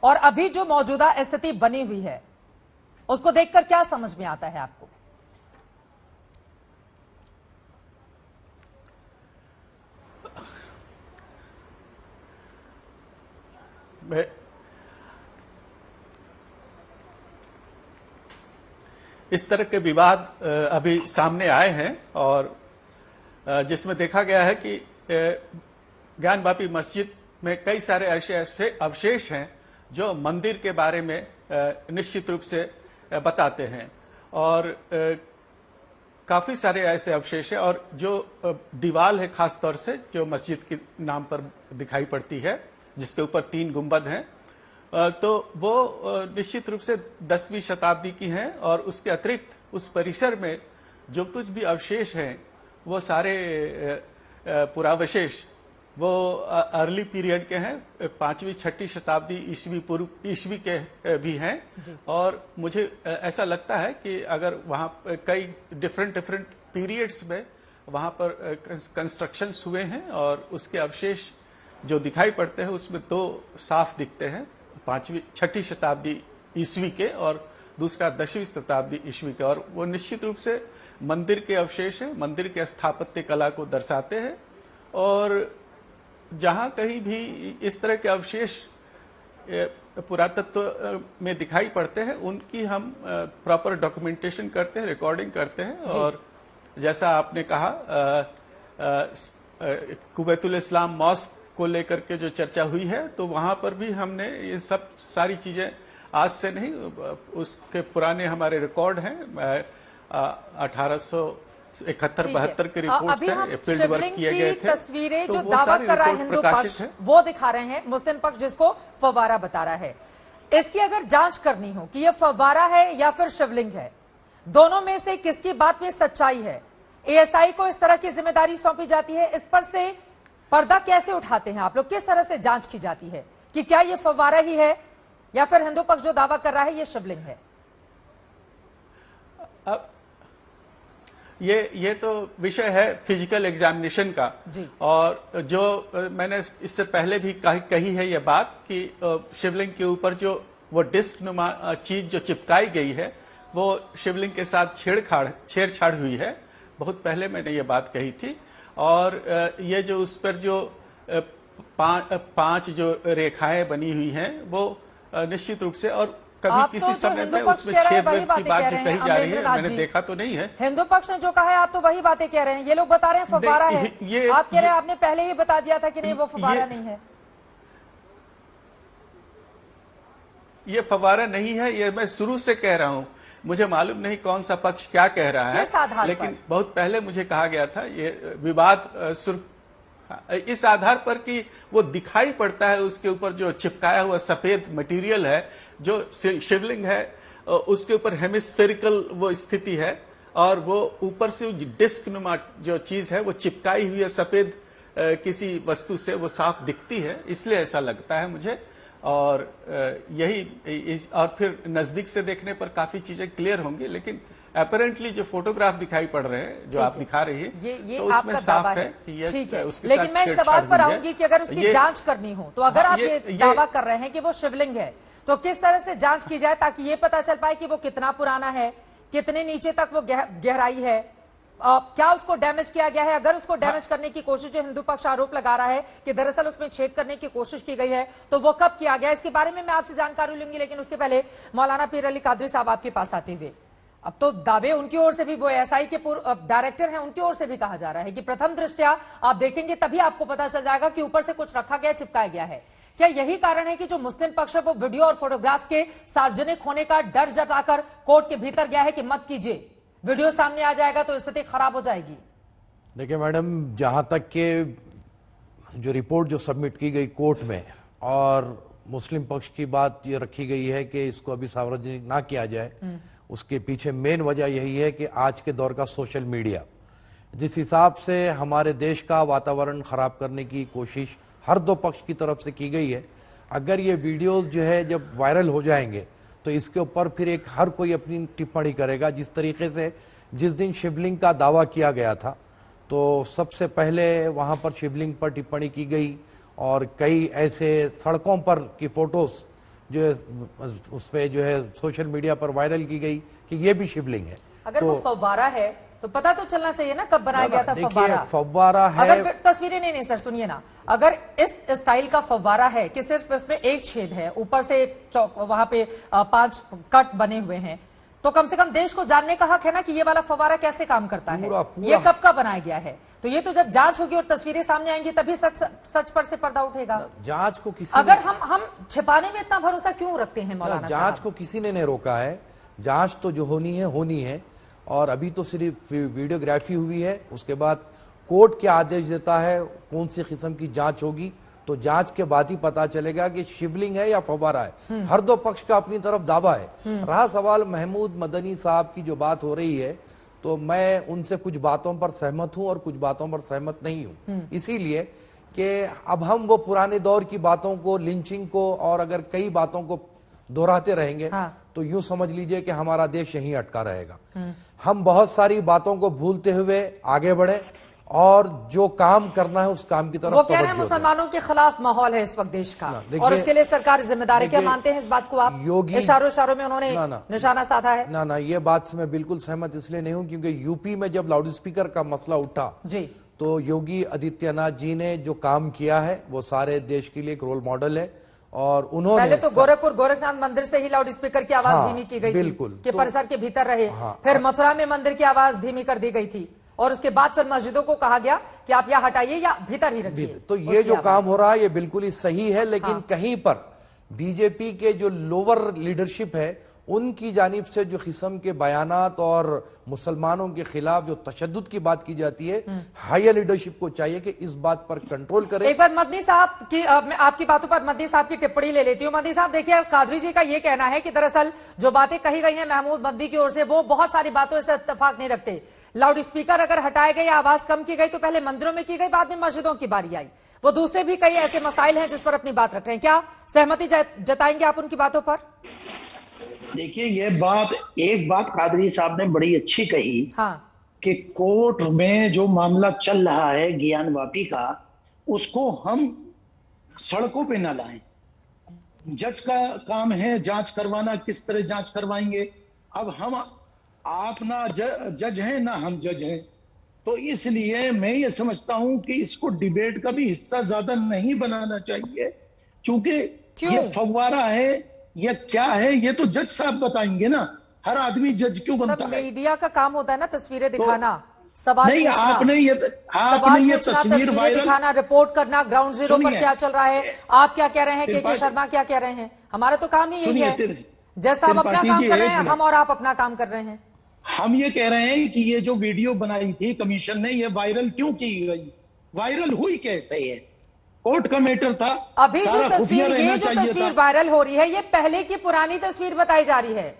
और अभी जो मौजूदा स्थिति बनी हुई है उसको देखकर क्या समझ में आता है आपको? इस तरह के विवाद अभी सामने आए हैं और जिसमें देखा गया है कि ज्ञानवापी मस्जिद में कई सारे ऐसे अवशेष हैं जो मंदिर के बारे में निश्चित रूप से बताते हैं, और काफी सारे ऐसे अवशेष हैं। और जो दीवार है खासतौर से जो मस्जिद के नाम पर दिखाई पड़ती है, जिसके ऊपर 3 गुंबद हैं, तो वो निश्चित रूप से 10वीं शताब्दी की हैं। और उसके अतिरिक्त उस परिसर में जो कुछ भी अवशेष हैं वो सारे पुरावशेष वो अर्ली पीरियड के हैं, 5वीं 6वीं शताब्दी ईस्वी के भी हैं। और मुझे ऐसा लगता है कि अगर वहाँ कई डिफरेंट पीरियड्स में वहाँ पर कंस्ट्रक्शंस हुए हैं और उसके अवशेष जो दिखाई पड़ते हैं उसमें 2 साफ दिखते हैं, 5वीं 6वीं शताब्दी ईस्वी के और दूसरा 10वीं शताब्दी ईस्वी के, और वो निश्चित रूप से मंदिर के अवशेष हैं, मंदिर के स्थापत्य कला को दर्शाते हैं। और जहां कहीं भी इस तरह के अवशेष पुरातत्व में दिखाई पड़ते हैं उनकी हम प्रॉपर डॉक्यूमेंटेशन करते हैं, रिकॉर्डिंग करते हैं। और जैसा आपने कहा कुबैतुल इस्लाम मॉस्क को लेकर के जो चर्चा हुई है, तो वहां पर भी हमने ये सब सारी चीजें आज से नहीं, उसके पुराने हमारे रिकॉर्ड हैं, 1871-72 के रिपोर्ट से फील्ड वर्क किए गए थे। तस्वीरें जो दावा कर रहा है हिंदू पक्ष वो दिखा रहे हैं, मुस्लिम पक्ष जिसको फव्वारा बता रहा है। इसकी अगर जांच करनी हो कि ये फव्वारा है या फिर शिवलिंग है, दोनों में से किसकी बात में सच्चाई है, एएसआई को इस तरह की जिम्मेदारी सौंपी जाती है। इस पर से पर्दा कैसे उठाते हैं आप लोग, किस तरह से जांच की जाती है कि क्या ये फव्वारा ही है या फिर हिंदू पक्ष जो दावा कर रहा है ये शिवलिंग है? अब ये तो विषय है फिजिकल एग्जामिनेशन का जी। और जो मैंने इससे पहले भी कही है ये बात कि शिवलिंग के ऊपर जो वो डिस्क नुमा चीज जो चिपकाई गई है वो शिवलिंग के साथ छेड़छाड़ हुई है। बहुत पहले मैंने ये बात कही थी। और ये जो उस पर जो 5 जो रेखाएं बनी हुई हैं वो निश्चित रूप से, और कभी किसी समय में उसमें छेद की बात जो कही जा रही है मैंने देखा तो नहीं है। हिंदू पक्ष ने जो कहा है आप तो वही बातें कह रहे हैं, ये लोग बता रहे हैं फव्वारा है, आप कह रहे हैं आपने पहले ही बता दिया था कि नहीं वो फव्वारा नहीं है। ये फव्वारा नहीं है, ये मैं शुरू से कह रहा हूं। मुझे मालूम नहीं कौन सा पक्ष क्या कह रहा है, लेकिन बहुत पहले मुझे कहा गया था ये विवाद इस आधार पर कि वो दिखाई पड़ता है, उसके ऊपर जो चिपकाया हुआ सफेद मटेरियल है जो शिवलिंग है उसके ऊपर हेमिस्फेरिकल वो स्थिति है और वो ऊपर से डिस्क नुमा जो चीज है वो चिपकाई हुई है सफेद किसी वस्तु से, वो साफ दिखती है, इसलिए ऐसा लगता है मुझे। और यही और फिर नजदीक से देखने पर काफी चीजें क्लियर होंगी, लेकिन अपेरेंटली जो फोटोग्राफ दिखाई पड़ रहे हैं जो आप दिखा रही है ये तो उसमें साफ है कि ये ठीक है। उसके लेकिन साथ मैं इस सवाल पर आऊंगी कि अगर उसकी जांच करनी हो तो अगर आप ये दावा कर रहे हैं कि वो शिवलिंग है तो किस तरह से जांच की जाए ताकि ये पता चल पाए कि वो कितना पुराना है, कितने नीचे तक वो गहराई है, क्या उसको डैमेज किया गया है। अगर उसको डैमेज करने की कोशिश, जो हिंदू पक्ष आरोप लगा रहा है कि दरअसल उसमें छेद करने की कोशिश की गई है, तो वो कब किया गया, इसके बारे में मैं आपसे जानकारी लूंगी। लेकिन उसके पहले मौलाना पीर अली कादरी साहब आपके पास आते हुए, अब तो दावे उनकी ओर से भी, वो एएसआई के डायरेक्टर हैं, उनकी ओर से भी कहा जा रहा है कि प्रथम दृष्टया आप देखेंगे तभी आपको पता चल जाएगा कि ऊपर से कुछ रखा गया, चिपकाया गया है। क्या यही कारण है कि जो मुस्लिम पक्ष है वो वीडियो और फोटोग्राफ्स के सार्वजनिक होने का डर जताकर कोर्ट के भीतर गया है कि मत कीजिए, वीडियो सामने आ जाएगा तो स्थिति खराब हो जाएगी? देखिए मैडम, जहां तक के जो रिपोर्ट जो सबमिट की गई कोर्ट में और मुस्लिम पक्ष की बात ये रखी गई है कि इसको अभी सार्वजनिक ना किया जाए, उसके पीछे मेन वजह यही है कि आज के दौर का सोशल मीडिया जिस हिसाब से हमारे देश का वातावरण खराब करने की कोशिश हर दो पक्ष की तरफ से की गई है, अगर ये वीडियोस जो है जब वायरल हो जाएंगे तो इसके ऊपर फिर एक हर कोई अपनी टिप्पणी करेगा। जिस तरीके से जिस दिन शिवलिंग का दावा किया गया था तो सबसे पहले वहां पर शिवलिंग पर टिप्पणी की गई और कई ऐसे सड़कों पर की फोटोज जो है उस पे जो है सोशल मीडिया पर वायरल की गई कि ये भी शिवलिंग है। अगर वो फव्वारा है तो पता तो चलना चाहिए ना कब बनाया गया था फव्वारा। फव्वारा है, अगर तस्वीरें नहीं सर सुनिए ना, अगर इस स्टाइल का फव्वारा है कि सिर्फ इसमें एक छेद है, ऊपर से वहां पे 5 कट बने हुए हैं, तो कम से कम देश को जानने का हक है ना कि ये वाला फव्वारा कैसे काम करता है, ये कब का बनाया गया है। तो ये तो जब जांच होगी और तस्वीरें सामने आएंगी तभी सच पर से पर्दा उठेगा। जांच को किसी अगर हम छिपाने में इतना भरोसा क्यों रखते हैं मौलाना? जांच को किसी ने नहीं रोका है, जांच तो जो होनी है और अभी तो सिर्फ वीडियोग्राफी हुई है, उसके बाद कोर्ट क्या आदेश देता है, कौन सी किस्म की जांच होगी, तो जांच के बाद ही पता चलेगा कि शिवलिंग है या फव्वारा है। हर दो पक्ष का अपनी तरफ दावा है। रहा सवाल महमूद मदनी साहब की जो बात हो रही है, तो मैं उनसे कुछ बातों पर सहमत हूं और कुछ बातों पर सहमत नहीं हूं, इसीलिए कि अब हम वो पुराने दौर की बातों को, लिंचिंग को और अगर कई बातों को दोहराते रहेंगे तो यूं समझ लीजिए कि हमारा देश यहीं अटका रहेगा। हम बहुत सारी बातों को भूलते हुए आगे बढ़े और जो काम करना है उस काम की तरफ वो कह रहे हैं मुसलमानों के खिलाफ माहौल है इस वक्त देश का और उसके लिए सरकार जिम्मेदार है। क्या मानते हैं इस बात को आप? योगी इशारों में उन्होंने निशाना साधा है। ना ये बात से मैं बिल्कुल सहमत इसलिए नहीं हूं क्योंकि यूपी में जब लाउड स्पीकर का मसला उठा जी, तो योगी आदित्यनाथ जी ने जो काम किया है वो सारे देश के लिए एक रोल मॉडल है और उन्होंने पहले तो गोरखनाथ मंदिर से ही लाउड स्पीकर की आवाज धीमी की गई बिल्कुल कि परिसर के भीतर रहे। फिर मथुरा में मंदिर की आवाज धीमी कर दी गई थी और उसके बाद फिर मस्जिदों को कहा गया कि आप यहाँ हटाइए या भीतर ही रखिए। तो ये जो काम हो रहा है ये बिल्कुल ही सही है, लेकिन कहीं पर बीजेपी के जो लोअर लीडरशिप है उनकी जानिब से जो किस्म के बयानात और मुसलमानों के खिलाफ जो तशद्दुद की बात की जाती है, हायर लीडरशिप को चाहिए कि इस बात पर कंट्रोल करे। एक बार मदनी साहब की मैं आपकी बातों पर मदनी साहब की टिप्पणी ले लेती हूँ। मदनी साहब देखिए, कादरी जी का ये कहना है कि दरअसल जो बातें कही गई हैं महमूद मदनी की ओर से वो बहुत सारी बातों से इत्तेफाक नहीं रखते। लाउड स्पीकर अगर हटाए गए या आवाज कम की गई तो पहले मंदिरों में की गई, बाद में मस्जिदों की बारी आई। वो दूसरे भी कई ऐसे मसाइल हैं जिस पर अपनी बात रख रहे हैं। क्या सहमति जताएंगे आप उनकी बातों पर? देखिए, ये बात एक बात कादरी साहब ने बड़ी अच्छी कही कि कोर्ट में जो मामला चल रहा है ज्ञानवापी का, उसको हम सड़कों पे न लाएं। जज का काम है जांच करवाना, किस तरह जांच करवाएंगे। अब हम आप ना जज हैं ना हम जज हैं, तो इसलिए मैं ये समझता हूं कि इसको डिबेट का भी हिस्सा ज्यादा नहीं बनाना चाहिए, क्योंकि ये फव्वारा है या क्या है ये तो जज साहब बताएंगे ना। हर आदमी जज क्यों बनता है? मीडिया का काम होता है ना तस्वीरें दिखाना, सवाल नहीं, आपने ये तस्वीर वायरल दिखाना, रिपोर्ट करना, ग्राउंड जीरो पर क्या चल रहा है, आप क्या कह रहे हैं, के शर्मा क्या कह रहे हैं। हमारा तो काम ही यही है, जैसा आप अपना काम कर रहे हैं हम और आप अपना काम कर रहे हैं। हम ये कह रहे हैं कि ये जो वीडियो बनाई थी कमीशन ने, ये वायरल क्यों की गई, वायरल हुई कैसे है? कोर्ट का मैटर था। अभी जो तस्वीर वायरल हो रही है ये पहले की पुरानी तस्वीर बताई जा रही है।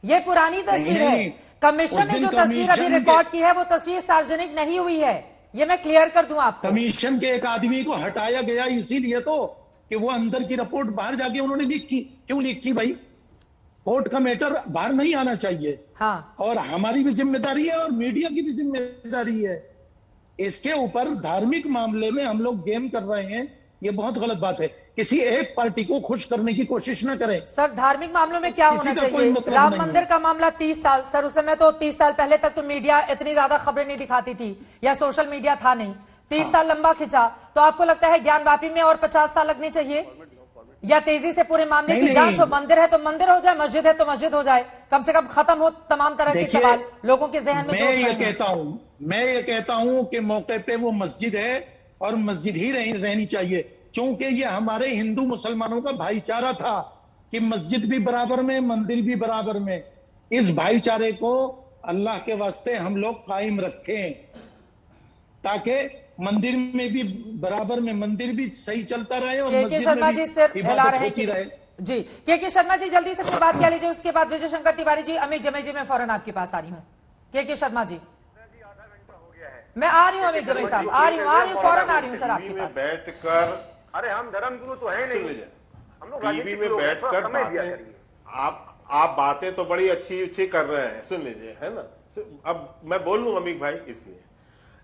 ये पुरानी तस्वीर है। कमीशन ने जो तस्वीर अभी रिकॉर्ड की है वो तस्वीर सार्वजनिक नहीं हुई है, ये मैं क्लियर कर दूं आपको। कमीशन के एक आदमी को हटाया गया इसीलिए तो कि वो अंदर की रिपोर्ट बाहर जाके उन्होंने लीक की। क्यों लीक की भाई? कोर्ट का मैटर बाहर नहीं आना चाहिए। और हमारी भी जिम्मेदारी है और मीडिया की भी जिम्मेदारी है। इसके ऊपर धार्मिक मामले में हम लोग गेम कर रहे हैं, ये बहुत गलत बात है। किसी एक पार्टी को खुश करने की कोशिश ना करें। सर, धार्मिक मामलों में क्या होना चाहिए? राम मंदिर का मामला 30 साल, सर उस समय तो 30 साल पहले तक तो मीडिया इतनी ज्यादा खबरें नहीं दिखाती थी या सोशल मीडिया था नहीं। 30 साल लंबा खिंचा, तो आपको लगता है ज्ञानवापी में और 50 साल लगने चाहिए या तेजी से पूरे मामले की जांच हो? मंदिर है तो मंदिर हो जाए, मस्जिद है तो मस्जिद हो जाए, कम से कम खत्म हो तमाम तरह के सवाल लोगों के जहन में। मैं ये कहता हूं कि मौके पे वो मस्जिद है और मस्जिद ही रहनी चाहिए, क्योंकि ये हमारे हिंदू मुसलमानों का भाईचारा था कि मस्जिद भी बराबर में, मंदिर भी बराबर में। इस भाईचारे को अल्लाह के वास्ते हम लोग कायम रखें। ताकि मंदिर में भी बराबर में मंदिर भी सही चलता रहे और के शर्मा जी सिर हिला रहे जी। के शर्मा जी जल्दी से बात क्या लीजिए, उसके बाद विजय शंकर तिवारी जी, अमित जमई जी, मैं फौरन आपके पास आ रही हूँ। के शर्मा जी मैं आ रही हूँ, अमित जमई साहब आ रही हूँ, फौरन आ रही हूँ सर आपके पास। बैठकर, अरे हम धर्मगुरु तो है नहीं, हम लोग टीवी में बैठकर बातें, आप बातें तो बड़ी अच्छी कर रहे हैं, सुन लीजिए, है ना। अब मैं बोल लूं अमीक भाई इसलिए,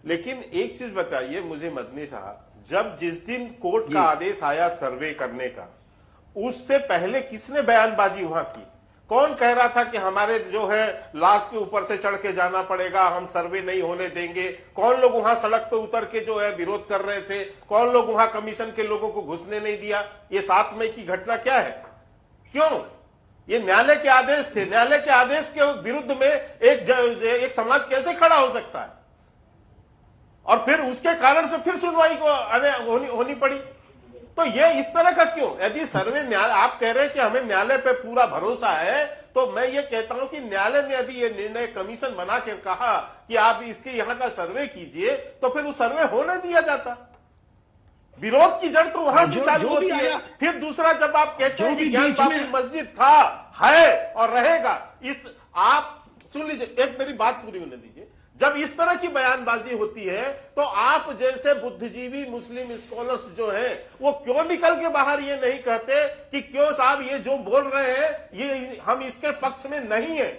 लेकिन एक चीज बताइए मुझे मदनी साहब, जब जिस दिन कोर्ट का आदेश आया सर्वे करने का, उससे पहले किसने बयानबाजी वहां की? कौन कह रहा था कि हमारे जो है लाश के ऊपर से चढ़ के जाना पड़ेगा, हम सर्वे नहीं होने देंगे? कौन लोग वहां सड़क पे उतर के जो है विरोध कर रहे थे? कौन लोग वहां कमीशन के लोगों को घुसने नहीं दिया? ये 7 मई की घटना क्या है? क्यों? ये न्यायालय के आदेश थे। न्यायालय के आदेश के विरुद्ध में एक समाज कैसे खड़ा हो सकता है? और फिर उसके कारण से फिर सुनवाई को होनी पड़ी। तो ये इस तरह का क्यों? यदि सर्वे न्यायालय, आप कह रहे हैं कि हमें न्यायालय पे पूरा भरोसा है, तो मैं ये कहता हूं कि न्यायालय ने यदि ये निर्णय कमीशन बना के कहा कि आप इसके यहां का सर्वे कीजिए, तो फिर वो सर्वे होने दिया जाता। विरोध की जड़ तो वहां से चालू होती है। फिर दूसरा, जब आप कहते हैं कि ज्ञान वापी मस्जिद था, है और रहेगा, आप सुन लीजिए, एक मेरी बात पूरी होने दीजिए। जब इस तरह की बयानबाजी होती है, तो आप जैसे बुद्धिजीवी मुस्लिम स्कॉलर्स जो हैं, वो क्यों निकल के बाहर ये नहीं कहते कि क्यों साहब ये जो बोल रहे हैं ये हम इसके पक्ष में नहीं है?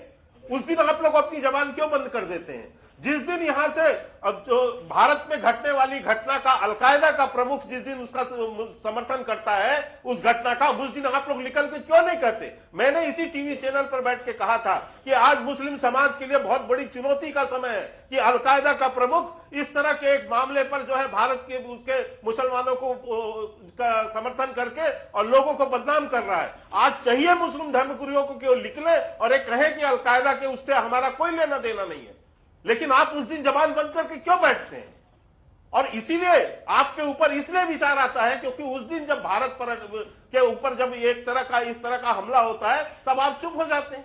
उस दिन आप लोग अपनी जबान क्यों बंद कर देते हैं? जिस दिन यहां से अब जो भारत में घटने वाली घटना का अलकायदा का प्रमुख जिस दिन उसका समर्थन करता है, उस घटना का, उस दिन आप लोग निकल के क्यों नहीं कहते? मैंने इसी टीवी चैनल पर बैठ के कहा था कि आज मुस्लिम समाज के लिए बहुत बड़ी चुनौती का समय है कि अलकायदा का प्रमुख इस तरह के एक मामले पर जो है भारत के उसके मुसलमानों को का समर्थन करके और लोगों को बदनाम कर रहा है। आज चाहिए मुस्लिम धर्मगुरुओं को कि वो निकले और एक कहे कि अलकायदा के उससे हमारा कोई लेना देना नहीं है। लेकिन आप उस दिन जबान बंद करके क्यों बैठते हैं? और इसीलिए आपके ऊपर इसलिए विचार आता है क्योंकि उस दिन जब भारत पर के ऊपर जब एक तरह का इस तरह का हमला होता है, तब आप चुप हो जाते हैं।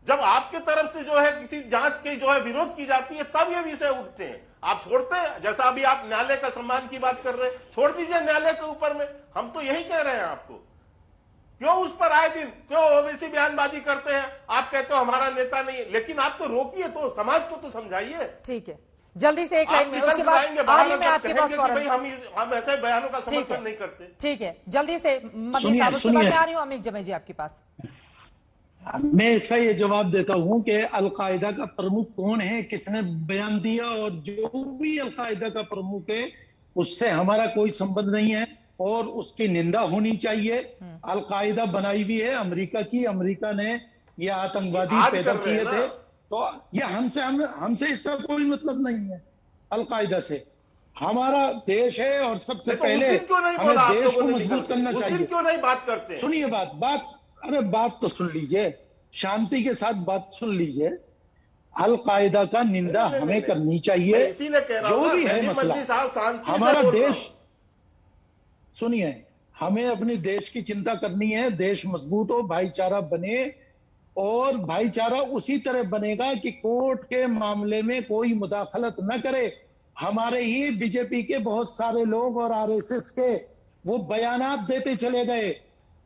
जब आपके तरफ से जो है किसी जांच की जो है विरोध की जाती है, तब ये विषय उठते हैं। आप छोड़ते हैं, जैसा अभी आप न्यायालय का सम्मान की बात कर रहे हैं, छोड़ दीजिए न्यायालय के ऊपर में। हम तो यही कह रहे हैं आपको, क्यों उस पर आए दिन क्यों ओवैसी बयानबाजी करते हैं? आप कहते हो हमारा नेता नहीं है, लेकिन आप तो रोकिए, तो समाज को तो समझाइए। ठीक है, जल्दी से एक लाइन में, उसके बाद आपके पास हम ऐसे बयानों का समर्थन नहीं करते। ठीक है, जल्दी से मदनी साहब, उसके बाद मैं आ रही हूँ अमित जमई जी आपके पास। मैं इसका ये जवाब देता हूं कि अलकायदा का प्रमुख कौन है, किसने बयान दिया, और जो भी अलकायदा का प्रमुख है उससे हमारा कोई संबंध नहीं है और उसकी निंदा होनी चाहिए। अलकायदा बनाई हुई है अमेरिका की, अमेरिका ने ये आतंकवादी पैदा किए थे, तो ये हमसे इसका कोई मतलब नहीं है। अलकायदा से हमारा देश है और सबसे पहले हमें देश को मजबूत करना चाहिए। क्यों नहीं बात करते? सुनिए बात तो सुन लीजिए, शांति के साथ बात सुन लीजिए। अलकायदा का निंदा हमें करनी चाहिए, जो भी है मसला। हमारा देश, सुनिए, हमें अपने देश की चिंता करनी है, देश मजबूत हो, भाईचारा बने, और भाईचारा उसी तरह बनेगा कि कोर्ट के मामले में कोई मुदाखलत न करे। हमारे ही बीजेपी के बहुत सारे लोग और आरएसएस के वो बयानात देते चले गए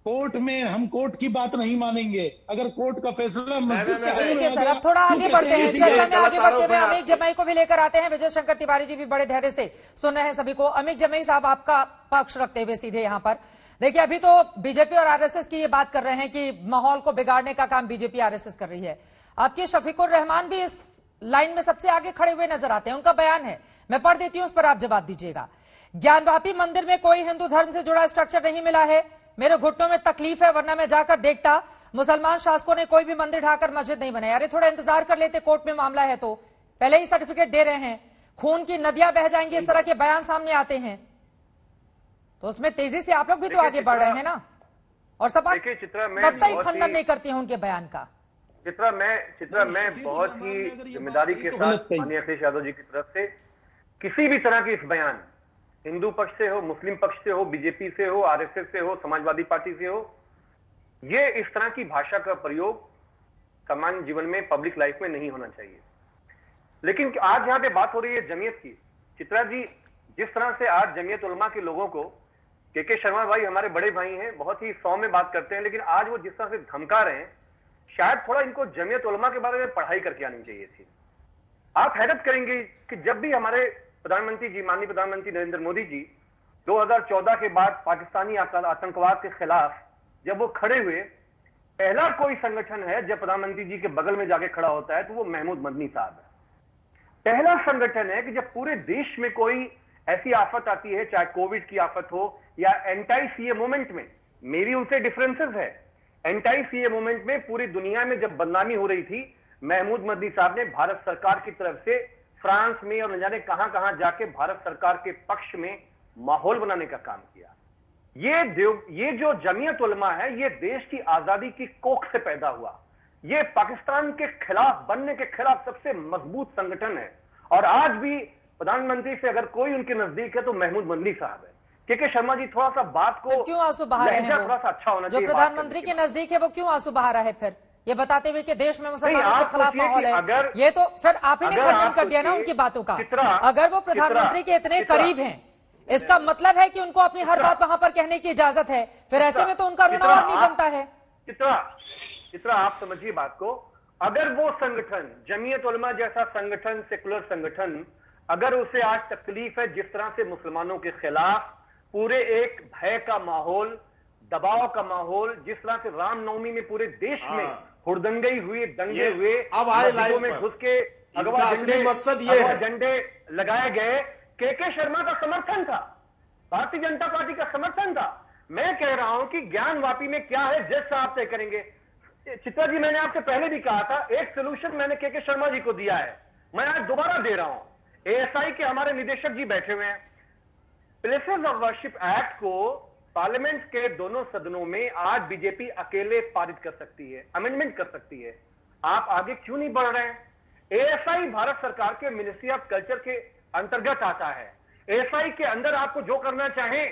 कोर्ट में, हम कोर्ट की बात नहीं मानेंगे अगर कोर्ट का फैसला मस्जिद का है। सर अब थोड़ा आगे बढ़ते हैं, चर्चा में आगे बढ़ते हुए अमित जमई को भी लेकर आते हैं। विजय शंकर तिवारी जी भी बड़े धैर्य से सुन रहे हैं सभी को। अमित जमई साहब, आपका पक्ष रखते हुए सीधे यहाँ पर देखिए, अभी तो बीजेपी और आरएसएस की ये बात कर रहे हैं कि माहौल को बिगाड़ने का काम बीजेपी आरएसएस कर रही है। आपके शफीकुर रहमान भी इस लाइन में सबसे आगे खड़े हुए नजर आते हैं। उनका बयान है, मैं पढ़ देती हूं, उस पर आप जवाब दीजिएगा। ज्ञानवापी मंदिर में कोई हिंदू धर्म से जुड़ा स्ट्रक्चर नहीं मिला है। मेरे घुटनों में तकलीफ है, वरना मैं जाकर देखता। मुसलमान शासकों ने कोई भी मंदिर ढाकर मस्जिद नहीं बनाई। अरे थोड़ा इंतजार कर लेते, कोर्ट में मामला है तो। पहले ही सर्टिफिकेट दे रहे हैं, खून की नदियां बह जाएंगी, इस तरह के बयान सामने आते हैं, तो उसमें तेजी से आप लोग भी तो आगे बढ़ रहे हैं ना। और सपा कतई खंडन नहीं करती है उनके बयान का। चित्रा मैं बहुत ही जिम्मेदारी के साथ माननीय अखिलेश यादव जी की तरफ से किसी भी तरह के इस बयान, हिंदू पक्ष से हो, मुस्लिम पक्ष से हो, बीजेपी से हो, आरएसएस से हो, समाजवादी पार्टी से हो, ये इस तरह की भाषा का प्रयोग सामान्य जीवन में, पब्लिक लाइफ में नहीं होना चाहिए। लेकिन आज यहां पे बात हो रही है जमीयत की, चित्रा जी, जिस तरह से आज जमीयत उलमा के लोगों को के शर्मा भाई हमारे बड़े भाई हैं, बहुत ही सौम्य बात करते हैं, लेकिन आज वो जिस तरह से धमका रहे हैं, शायद थोड़ा इनको जमीयत उलमा के बारे में पढ़ाई करके आनी चाहिए थी। आप हैरत करेंगे कि जब भी हमारे प्रधानमंत्री जी, माननीय प्रधानमंत्री नरेंद्र मोदी जी 2014 के बाद पाकिस्तानी आतंकवाद के खिलाफ जब वो खड़े हुए, पहला कोई संगठन है जब प्रधानमंत्री जी के बगल में जाके खड़ा होता है तो वो महमूद मदनी साहब है। पहला संगठन है कि जब पूरे देश में कोई ऐसी आफत आती है, चाहे कोविड की आफत हो या एंटी सीए मूवमेंट में, मेरी उनसे डिफरेंसेस है, एंटी सीए मूवमेंट में पूरी दुनिया में जब बदनामी हो रही थी, महमूद मदनी साहब ने भारत सरकार की तरफ से फ्रांस में और न जाने कहां कहां जाके भारत सरकार के पक्ष में माहौल बनाने का काम किया। ये जो जमीयत उलमा है, ये देश की आजादी की कोख से पैदा हुआ, ये पाकिस्तान के खिलाफ बनने के खिलाफ सबसे मजबूत संगठन है। और आज भी प्रधानमंत्री से अगर कोई उनके नजदीक है तो महमूद मदनी साहब है। के शर्मा जी, थोड़ा सा बात को क्यों आंसू बहा रहे हैं? थोड़ा सा अच्छा होना चाहिए। जो प्रधानमंत्री के नजदीक है वो क्यों आंसू बहा रहा है फिर, ये बताते हुए कि देश में मुसलमानों के खिलाफ माहौल है? ये तो फिर आप ही ने खंडन कर दिया ना उनकी बातों का। अगर वो प्रधानमंत्री के इतने करीब हैं, इसका मतलब है कि उनको अपनी हर बात वहां पर कहने की इजाजत है, फिर ऐसे में तो उनका रोना और नहीं बनता है। चित्रा, आप समझिए बात को। अगर वो संगठन, जमीयत उलमा जैसा संगठन, सेकुलर संगठन, अगर उसे आज तकलीफ है जिस तरह से मुसलमानों के खिलाफ पूरे एक भय का माहौल, दबाव का माहौल, जिस तरह से रामनवमी में पूरे देश में हुड़दंगई हुई, दंगे हुए, अब आए लाइव में घुस के अगवा झंडे लगाए गए, के शर्मा का समर्थन था, भारतीय जनता पार्टी का समर्थन था। मैं कह रहा हूं कि ज्ञानवापी में क्या है, जज साहब तय करेंगे। चित्रा जी, मैंने आपसे पहले भी कहा था, एक सोल्यूशन मैंने के शर्मा जी को दिया है, मैं आज दोबारा दे रहा हूं। एएसआई के हमारे निदेशक जी बैठे हुए हैं। प्लेसेस ऑफ वर्शिप एक्ट को पार्लियामेंट के दोनों सदनों में आज बीजेपी अकेले पारित कर सकती है, अमेंडमेंट कर सकती है। आप आगे क्यों नहीं बढ़ रहे हैं? एएसआई भारत सरकार के मिनिस्ट्री ऑफ कल्चर के अंतर्गत आता है। एएसआई के अंदर आपको जो करना चाहे,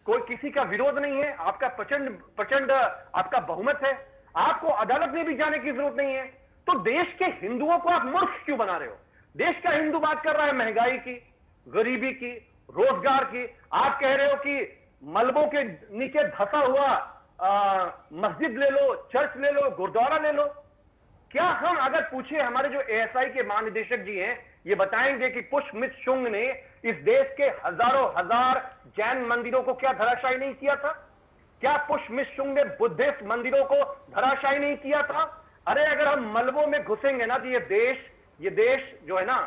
कोई किसी का विरोध नहीं है, आपका प्रचंड आपका बहुमत है, आपको अदालत में भी जाने की जरूरत नहीं है। तो देश के हिंदुओं को आप मूर्ख क्यों बना रहे हो? देश का हिंदू बात कर रहा है महंगाई की, गरीबी की, रोजगार की। आप कह रहे हो कि मलबों के नीचे धंसा हुआ मस्जिद ले लो, चर्च ले लो, गुरुद्वारा ले लो। क्या हम अगर पूछे, हमारे जो एएसआई के महानिदेशक जी हैं, ये बताएंगे कि पुष्पमित शुंग ने इस देश के हजारों हजार जैन मंदिरों को क्या धराशायी नहीं किया था? क्या पुष्पमित शुंग ने बुद्धिस्ट मंदिरों को धराशायी नहीं किया था? अरे अगर हम मलबों में घुसेंगे ना तो ये देश जो है ना,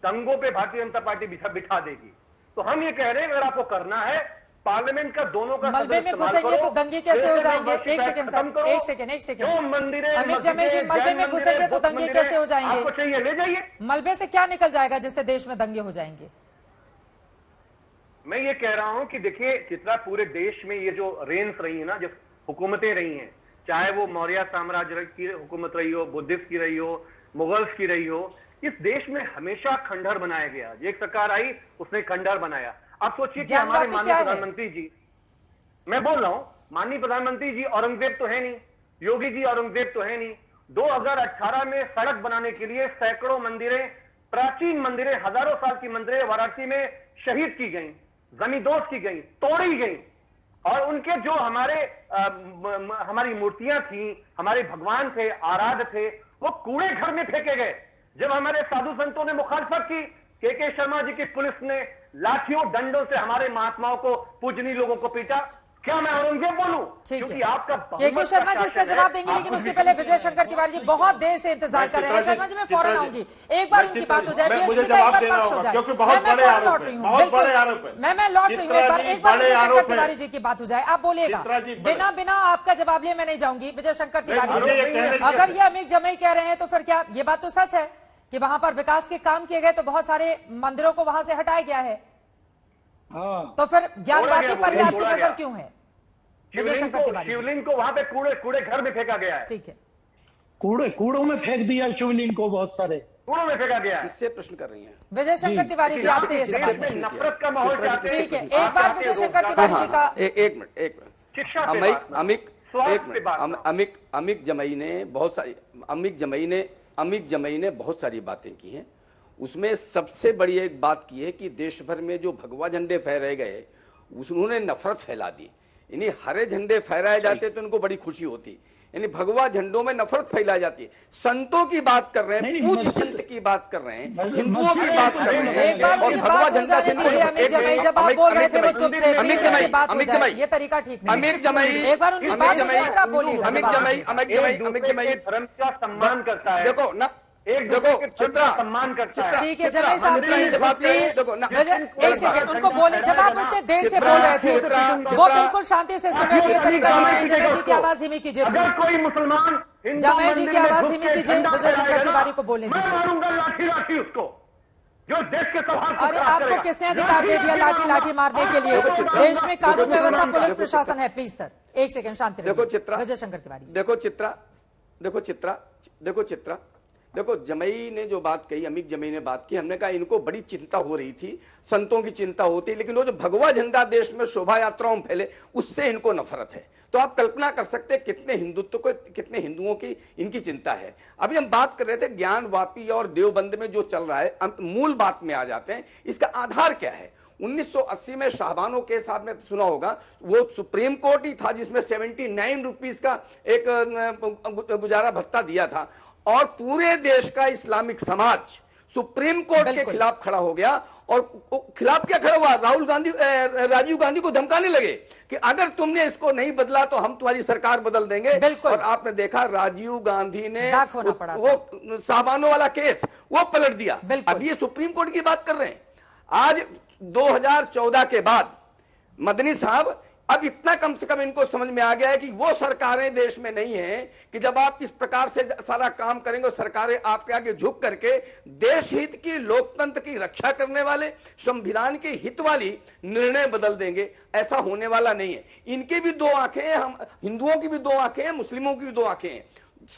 दंगों पे भारतीय जनता पार्टी बिठा देगी। तो हम ये कह रहे हैं, अगर आपको करना है पार्लियामेंट का दोनों का मलबे में घुसेंगे तो दंगे कैसे हो जाएंगे? एक सेकंड सर, एक सेकंड। अमित जमील जी, मलबे में घुसेंगे तो दंगे कैसे हो जाएंगे? आपको चाहिए ले जाइए। मलबे से क्या निकल जाएगा जिससे देश में दंगे हो जाएंगे? मैं ये कह रहा हूं कि देखिए चित्रा, पूरे देश में ये जो रेंस रही है ना, जो हुकूमतें रही हैं, चाहे वो मौर्य साम्राज्य की हुकूमत रही हो, बुद्धिस्ट की रही हो, मुगल्स की रही हो, इस देश में हमेशा खंडहर बनाया गया। एक सरकार आई, उसने खंडहर बनाया। अब सोचिए कि हमारे माननीय प्रधानमंत्री जी, मैं बोल रहा हूं, माननीय प्रधानमंत्री जी औरंगजेब तो है नहीं, योगी जी औरंगजेब तो है नहीं। 2018 में सड़क बनाने के लिए सैकड़ों मंदिरें, प्राचीन मंदिरें, हजारों साल की मंदिरें वाराणसी में शहीद की गई, जमींदोज की गई, तोड़ी गई। और उनके जो हमारी मूर्तियां थी, हमारे भगवान थे, आराध्य थे, वो कूड़े घर में फेंके गए। जब हमारे साधु संतों ने मुखालफत की, के शर्मा जी की पुलिस ने लाठियों डंडों से हमारे महात्माओं को, पूजनीय लोगों को पीटा। क्या मैं औरंगजेब बोलूं? क्योंकि आपका के शर्मा जी इसका जवाब देंगे, लेकिन उसके पहले विजय शंकर तिवारी जी बहुत देर से इंतजार कर रहे हैं। शर्मा जी, मैं फौरन आऊंगी, एक बार उनकी बात हो जाए, मुझे जवाब देना होगा क्योंकि बहुत बड़े आरोप है, बहुत बड़े आरोप है। मैं लौट रही हूँ, एक बार विजय शंकर तिवारी जी की बात हो जाए, आप बोलिएगा। बिना आपका जवाब लिए मैं नहीं जाऊंगी। विजय शंकर तिवारी जी, अगर ये अमित जमई कह रहे हैं तो फिर क्या ये बात तो सच है कि वहां पर विकास के काम किए गए, तो बहुत सारे मंदिरों को वहां से हटाया गया है? तो फिर ज्ञानवापी पर आपकी नजर क्यों है? शिवलिंग को वहां पे कूड़े घर में फेंका गया है। ठीक है, कूड़ों में फेंक दिया शिवलिंग को, बहुत सारे कूड़ों में फेंका गया है। किससे प्रश्न कर रही हैं? विजय शंकर तिवारी जी, आपसे नफरत का माहौल चाहते हैं। ठीक है, एक बार विजय शंकर तिवारी जी का एक मिनट शिक्षा अमित जमई ने बहुत सारी बातें की हैं। उसमें सबसे बड़ी एक बात की है कि देश भर में जो भगवा झंडे फहराए गए उन्होंने नफरत फैला दी। यानी हरे झंडे फहराए जाते तो उनको बड़ी खुशी होती, यानी भगवा झंडों में नफरत फैलाई जाती है। संतों की बात कर रहे हैं, पूज्य संत की बात कर रहे हैं, हिंदुओं की बात कर रहे हैं, और भगवा झंडा जब आप बोल रहे थे वो चुप थे। अमित जमाई, ये तरीका ठीक नहीं। अमित जमाई, एक बार उनकी बात आप बोलिए। अमित जमाई धर्म का सम्मान करता है। देखो ना, देखो चित्रा, सम्मान करता है। ठीक है जमाई साहब, प्लीज एक सेकंड उनको बोले। जब आप इतने देर से बोल रहे थे वो बिल्कुल शांति से सुन रहे थे। ये तरीका ठीक है। जमाई जी की आवाज धीमी कीजिए प्लीज। कोई मुसलमान जमाई जी की आवाज धीमी कीजिए, विजय शंकर तिवारी को बोलने दीजिए। मारूंगा लाठी लाठी उसको जो देश के सौहार्द। अरे आपको किसने अधिकार दे दिया लाठी लाठी मारने के लिए? देश में कानून व्यवस्था, पुलिस प्रशासन है। प्लीज सर एक सेकंड शांति। देखो चित्रा, विजय शंकर तिवारी। देखो चित्रा, देखो जमई ने जो बात कही, अमित जमई ने बात की, हमने कहा इनको बड़ी चिंता हो रही थी, संतों की चिंता होती, लेकिन वो जो भगवा झंडा देश में शोभा यात्राओं में फैले उससे इनको नफरत है। तो आप कल्पना कर सकते हैं कितने हिंदुत्व को, कितने हिंदुओं की इनकी चिंता है। अभी हम बात कर रहे थे ज्ञानवापी और देवबंद में जो चल रहा है, मूल बात में आ जाते हैं, इसका आधार क्या है। 1980 में शाहबानो केस आपने सुना होगा, वो सुप्रीम कोर्ट ही था जिसमें 79 रुपीज का एक गुजारा भत्ता दिया था, और पूरे देश का इस्लामिक समाज सुप्रीम कोर्ट के खिलाफ खड़ा हो गया। और खिलाफ क्या खड़ा हुआ? राजीव गांधी को धमकाने लगे कि अगर तुमने इसको नहीं बदला तो हम तुम्हारी सरकार बदल देंगे। और आपने देखा राजीव गांधी ने वो शाहबानो वाला केस वो पलट दिया। अब ये सुप्रीम कोर्ट की बात कर रहे हैं। आज 2014 के बाद मदनी साहब, अब इतना कम से कम इनको समझ में आ गया है कि वो सरकारें देश में नहीं है कि जब आप इस प्रकार से सारा काम करेंगे, सरकारें आपके आगे झुक करके देश हित की, लोकतंत्र की रक्षा करने वाले, संविधान के हित वाली निर्णय बदल देंगे। ऐसा होने वाला नहीं है। इनके भी दो आंखें हैं, हम हिंदुओं की भी दो आंखें हैं, मुस्लिमों की भी दो आंखें हैं।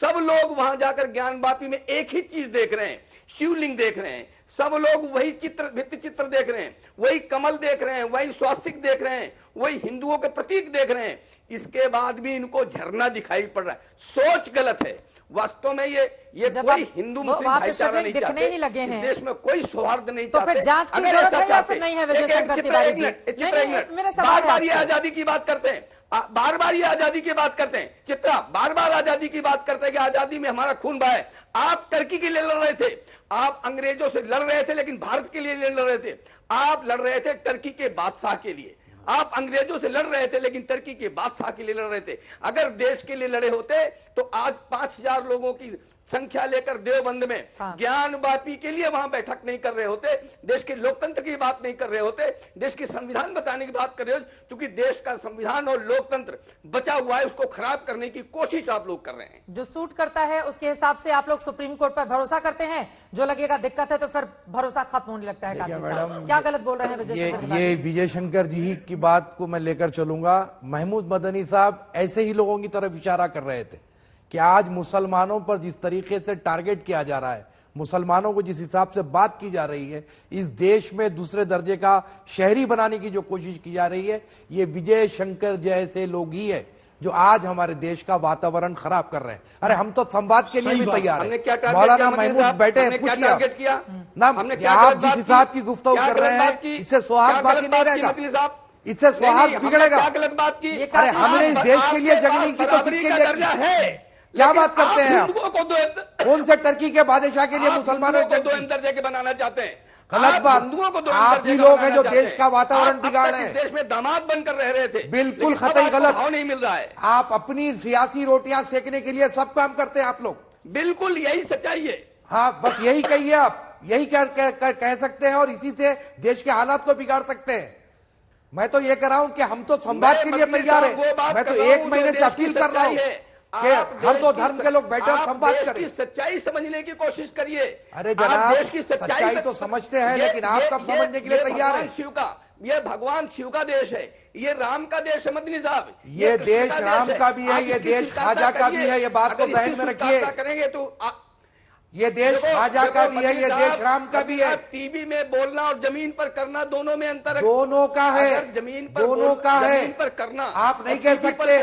सब लोग वहां जाकर ज्ञानवापी में एक ही चीज देख रहे हैं, शिवलिंग देख रहे हैं। सब लोग वही भित्ति चित्र देख रहे हैं, वही कमल देख रहे हैं, वही स्वास्तिक देख रहे हैं, वही हिंदुओं के प्रतीक देख रहे हैं। इसके बाद भी इनको झरना दिखाई पड़ रहा है। सोच गलत है। वास्तव में ये कोई हिंदू मुस्लिम भाईचारा नहीं चाहते, नहीं लगे हैं। इस देश में कोई सौहार्द नहीं तो चाहते। फिर जांच की जरूरत है या फिर नहीं है? विजय शंकर तिवारी जी, बार बार ये आजादी की बात करते हैं, बार बार ये आजादी की बात करते हैं। चित्रा बार बार आजादी की बात करते हैं कि आजादी में हमारा खून बहा है। आप टर्की के लिए लड़ रहे थे, आप अंग्रेजों से लड़ रहे थे, लेकिन भारत के लिए लड़ रहे थे। आप लड़ रहे थे टर्की के बादशाह के लिए, आप अंग्रेजों से लड़ रहे थे, लेकिन टर्की के बादशाह के लिए लड़ रहे थे। अगर देश के लिए लड़े होते तो आज 5000 लोगों की संख्या लेकर देवबंद में ज्ञानवापी के लिए वहां बैठक नहीं कर रहे होते, देश के लोकतंत्र की बात नहीं कर रहे होते, देश की संविधान बताने की बात कर रहे हो। क्योंकि देश का संविधान और लोकतंत्र बचा हुआ है, उसको खराब करने की कोशिश आप लोग कर रहे हैं। जो सूट करता है उसके हिसाब से आप लोग सुप्रीम कोर्ट पर भरोसा करते हैं, जो लगेगा दिक्कत है तो फिर भरोसा खत्म होने लगता है। मैडम क्या गलत बोल रहे हैं विजय शंकर? ये विजय शंकर जी की बात को मैं लेकर चलूंगा। महमूद मदनी साहब ऐसे ही लोगों की तरफ इशारा कर रहे थे कि आज मुसलमानों पर जिस तरीके से टारगेट किया जा रहा है, मुसलमानों को जिस हिसाब से बात की जा रही है, इस देश में दूसरे दर्जे का शहरी बनाने की जो कोशिश की जा रही है, ये विजय शंकर जैसे लोग ही है जो आज हमारे देश का वातावरण खराब कर रहे हैं। अरे हम तो संवाद के लिए भी तैयार है। मौलाना महमूद बैठे हैं, पूछिए ना, आप जिस हिसाब की गुफ्तगू कर रहे हैं इससे सौहार्द बाकी नहीं रहेगा, इससे सौहार्द बिगड़ेगा। गलत बात की? अरे हमने इस देश के लिए जंगली की तो किसके लिए है? क्या बात करते हैं आप? कौन से टर्की के बादशाह के लिए मुसलमानों को दो अंदर के बनाना चाहते हैं? गलत बात। आप ही लोग हैं जो देश का वातावरण बिगाड़ रहे हैं। देश में दामाद बनकर रह रहे थे, बिल्कुल कतई गलत। नहीं मिल रहा है। आप अपनी सियासी रोटियां सेकने के लिए सब काम करते हैं आप लोग। बिल्कुल यही सच्चाई है। हाँ बस यही कहिए, आप यही कह सकते हैं और इसी से देश के हालात को बिगाड़ सकते हैं। मैं तो ये कह रहा हूं कि हम तो संवाद के लिए तैयार है। मैं तो 1 महीने से अपील कर रहा हूं कि हर दो धर्म के लोग बैठे संवाद करें, सच्चाई समझने की कोशिश करिए। अरे जनाब देश की सच्चाई तो समझते हैं, लेकिन आप कब समझने के लिए तैयार हैं? शिव का, ये भगवान शिव का देश है, ये राम का देश है मदनी साहब। ये देश राम का भी है, ये देश ख्वाजा का भी है, ये बात को ध्यान में रखिए। करेंगे तो ये देश ख्वाजा का भी है, ये देश राम का भी है। टीवी में बोलना और जमीन पर करना दोनों में अंतर है। दोनों का है, जमीन पर दोनों का है। जमीन पर करना आप नहीं कह सकते।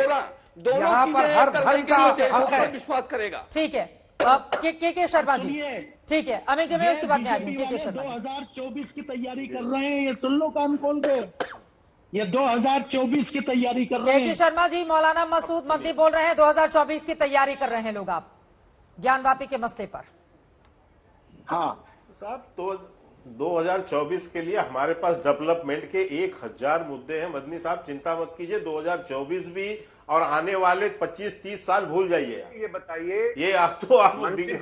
यहाँ पर हर धर्म का हक है, विश्वास करेगा। ठीक है, के शर्मा जी, ठीक है, अमित जी मैं उसके बाद में आ रही हूँ। के शर्मा 2024 की तैयारी कर रहे हैं, ये सुन लो कान खोल के, ये 2024 की तैयारी कर रहे हैं। के शर्मा जी, मौलाना मसूद मदनी बोल रहे हैं 2024 की तैयारी कर रहे हैं लोग आप ज्ञानवापी के मसले पर। हाँ साहब, तो 2024 के लिए हमारे पास डेवलपमेंट के 1000 मुद्दे हैं। मदनी साहब चिंता मत कीजिए, 2024 भी और आने वाले 25-30 साल भूल जाइए। ये बताइए, ये आप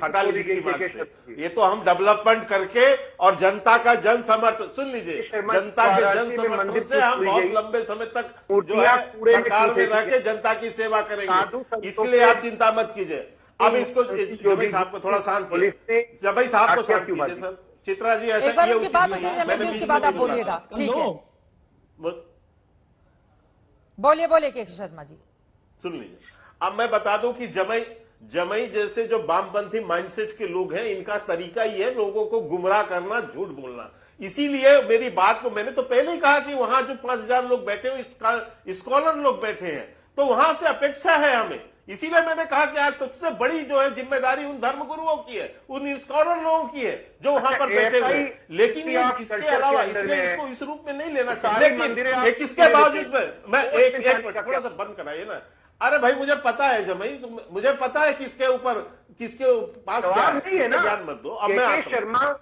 हटा लीजिए दिमाग से। ये तो हम डेवलपमेंट करके और जनता का जन समर्थन, सुन लीजिए, जनता के जन समर्थन से हम बहुत लंबे समय तक जो है सरकार में रह के जनता की सेवा करेंगे। इसके लिए आप चिंता मत कीजिए। अब इसको जबई साहब को थोड़ा शांत कीजिए, जबई साहब को शांत कीजिए। सर चित्रा जी, ऐसा किए उचित नहीं है। उसके बाद आप बोलिएगा, ठीक है, बोलिए के शर्मा जी। सुन लीजिए, अब मैं बता दूं कि जमई जैसे जो वामपंथी माइंडसेट के लोग हैं, इनका तरीका ही है लोगों को गुमराह करना, झूठ बोलना। इसीलिए मेरी बात को मैंने तो पहले ही कहा कि वहां जो 5000 लोग बैठे हुए स्कॉलर लोग बैठे हैं, तो वहां से अपेक्षा है हमें। इसीलिए मैंने कहा कि आज सबसे बड़ी जो है जिम्मेदारी उन धर्मगुरुओं की है, उन स्कॉलर लोगों की है जो वहां पर बैठे हुए। लेकिन इसके अलावा इसलिए इसको इस रूप में नहीं लेना चाहिए। लेकिन इसके बावजूद मैं एक मिनट थोड़ा सा बंद कराइए ना। अरे भाई, मुझे पता है जमई, मुझे पता है किसके पास क्या है, ज्ञान मत दो। अब मैं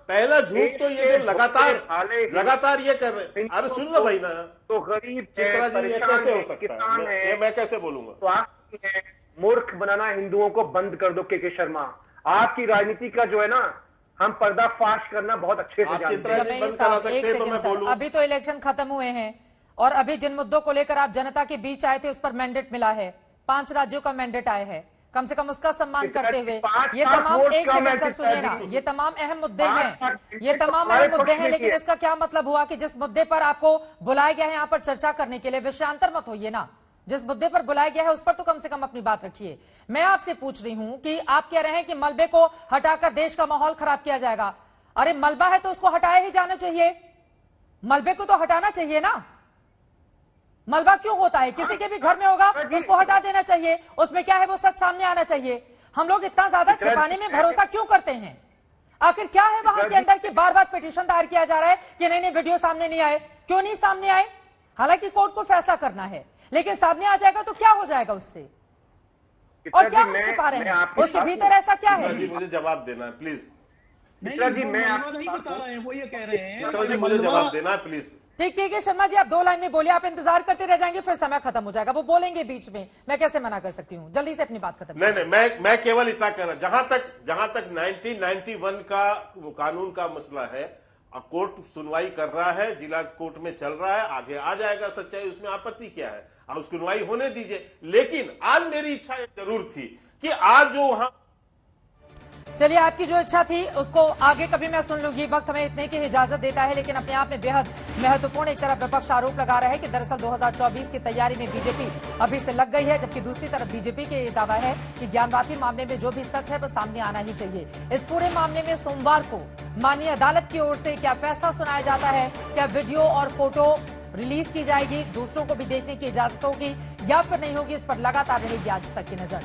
पहला झूठ तो ये जो लगातार ये कर रहे हैं। अरे सुन लो भाई ना, तो गरीब चित्रा जी ये कैसे हो सकता है, मैं कैसे बोलूंगा? तो आप मूर्ख बनाना हिंदुओं को बंद कर दो। के शर्मा, आपकी राजनीति का जो है ना, हम पर्दाफाश करना बहुत अच्छे से जानते हैं। बंद करा सकते हैं तो मैं बोलूं। अभी तो इलेक्शन खत्म हुए हैं और अभी जिन मुद्दों को लेकर आप जनता के बीच आए थे उस पर मैंडेट मिला है, 5 राज्यों का मैंडेट आया है। कम से कम उसका सम्मान करते हुए ये तमाम, एक सेकंड सर सुनिए ना, ये तमाम अहम मुद्दे हैं, ये तमाम अहम मुद्दे हैं। लेकिन इसका क्या मतलब हुआ कि जिस मुद्दे पर आपको बुलाया गया है यहाँ पर चर्चा करने के लिए, विषयांतर मत होइए ना। जिस मुद्दे पर बुलाया गया है उस पर तो कम से कम अपनी बात रखिए। मैं आपसे पूछ रही हूं कि आप कह रहे हैं कि मलबे को हटाकर देश का माहौल खराब किया जाएगा। अरे मलबा है तो उसको हटाया ही जाना चाहिए, मलबे को तो हटाना चाहिए ना। मलबा क्यों होता है? किसी के भी घर में होगा, उसको हटा देना चाहिए। उसमें क्या है, वो सच सामने आना चाहिए। हम लोग इतना ज्यादा छिपाने में भरोसा क्यों करते हैं? आखिर क्या है वहां के अंदर कि बार बार पिटीशन दायर किया जा रहा है कि नहीं वीडियो सामने नहीं आए? क्यों नहीं सामने आए? हालांकि कोर्ट को फैसला करना है, लेकिन सामने आ जाएगा तो क्या हो जाएगा उससे? और क्या हम छिपा रहे हैं? उसके भीतर ऐसा क्या है? मुझे जवाब देना है प्लीज। चित्रा जी, मैं नहीं बता रहे हैं, वो ये कह रहे हैं। चित्रा जी, मुझे जवाब देना है प्लीज। ठीक है शर्मा जी, आप 2 लाइन में बोलिए, आप इंतजार करते रह जाएंगे, फिर समय खत्म हो जाएगा। वो बोलेंगे बीच में, मैं कैसे मना कर सकती हूँ? जल्दी से अपनी बात खत्म। नहीं, मैं केवल इतना कहना, जहां तक 1991 का कानून का मसला है, कोर्ट सुनवाई कर रहा है, जिला कोर्ट में चल रहा है, आगे आ जाएगा सच्चाई, उसमें आपत्ति क्या है? आप सुनवाई होने दीजिए। लेकिन आज मेरी इच्छा जरूर थी कि आज जो वहां, चलिए आपकी जो इच्छा थी उसको आगे कभी मैं सुन लूंगी, वक्त हमें इतने की इजाजत देता है। लेकिन अपने आप में बेहद महत्वपूर्ण एक तरफ विपक्ष आरोप लगा रहा है कि दरअसल 2024 की तैयारी में बीजेपी अभी से लग गई है, जबकि दूसरी तरफ बीजेपी के दावा है कि ज्ञानवापी मामले में जो भी सच है वो सामने आना ही चाहिए। इस पूरे मामले में सोमवार को माननीय अदालत की ओर से क्या फैसला सुनाया जाता है, क्या वीडियो और फोटो रिलीज की जाएगी, दूसरों को भी देखने की इजाजत होगी या फिर नहीं होगी, इस पर लगातार रहेगी आज तक की नजर।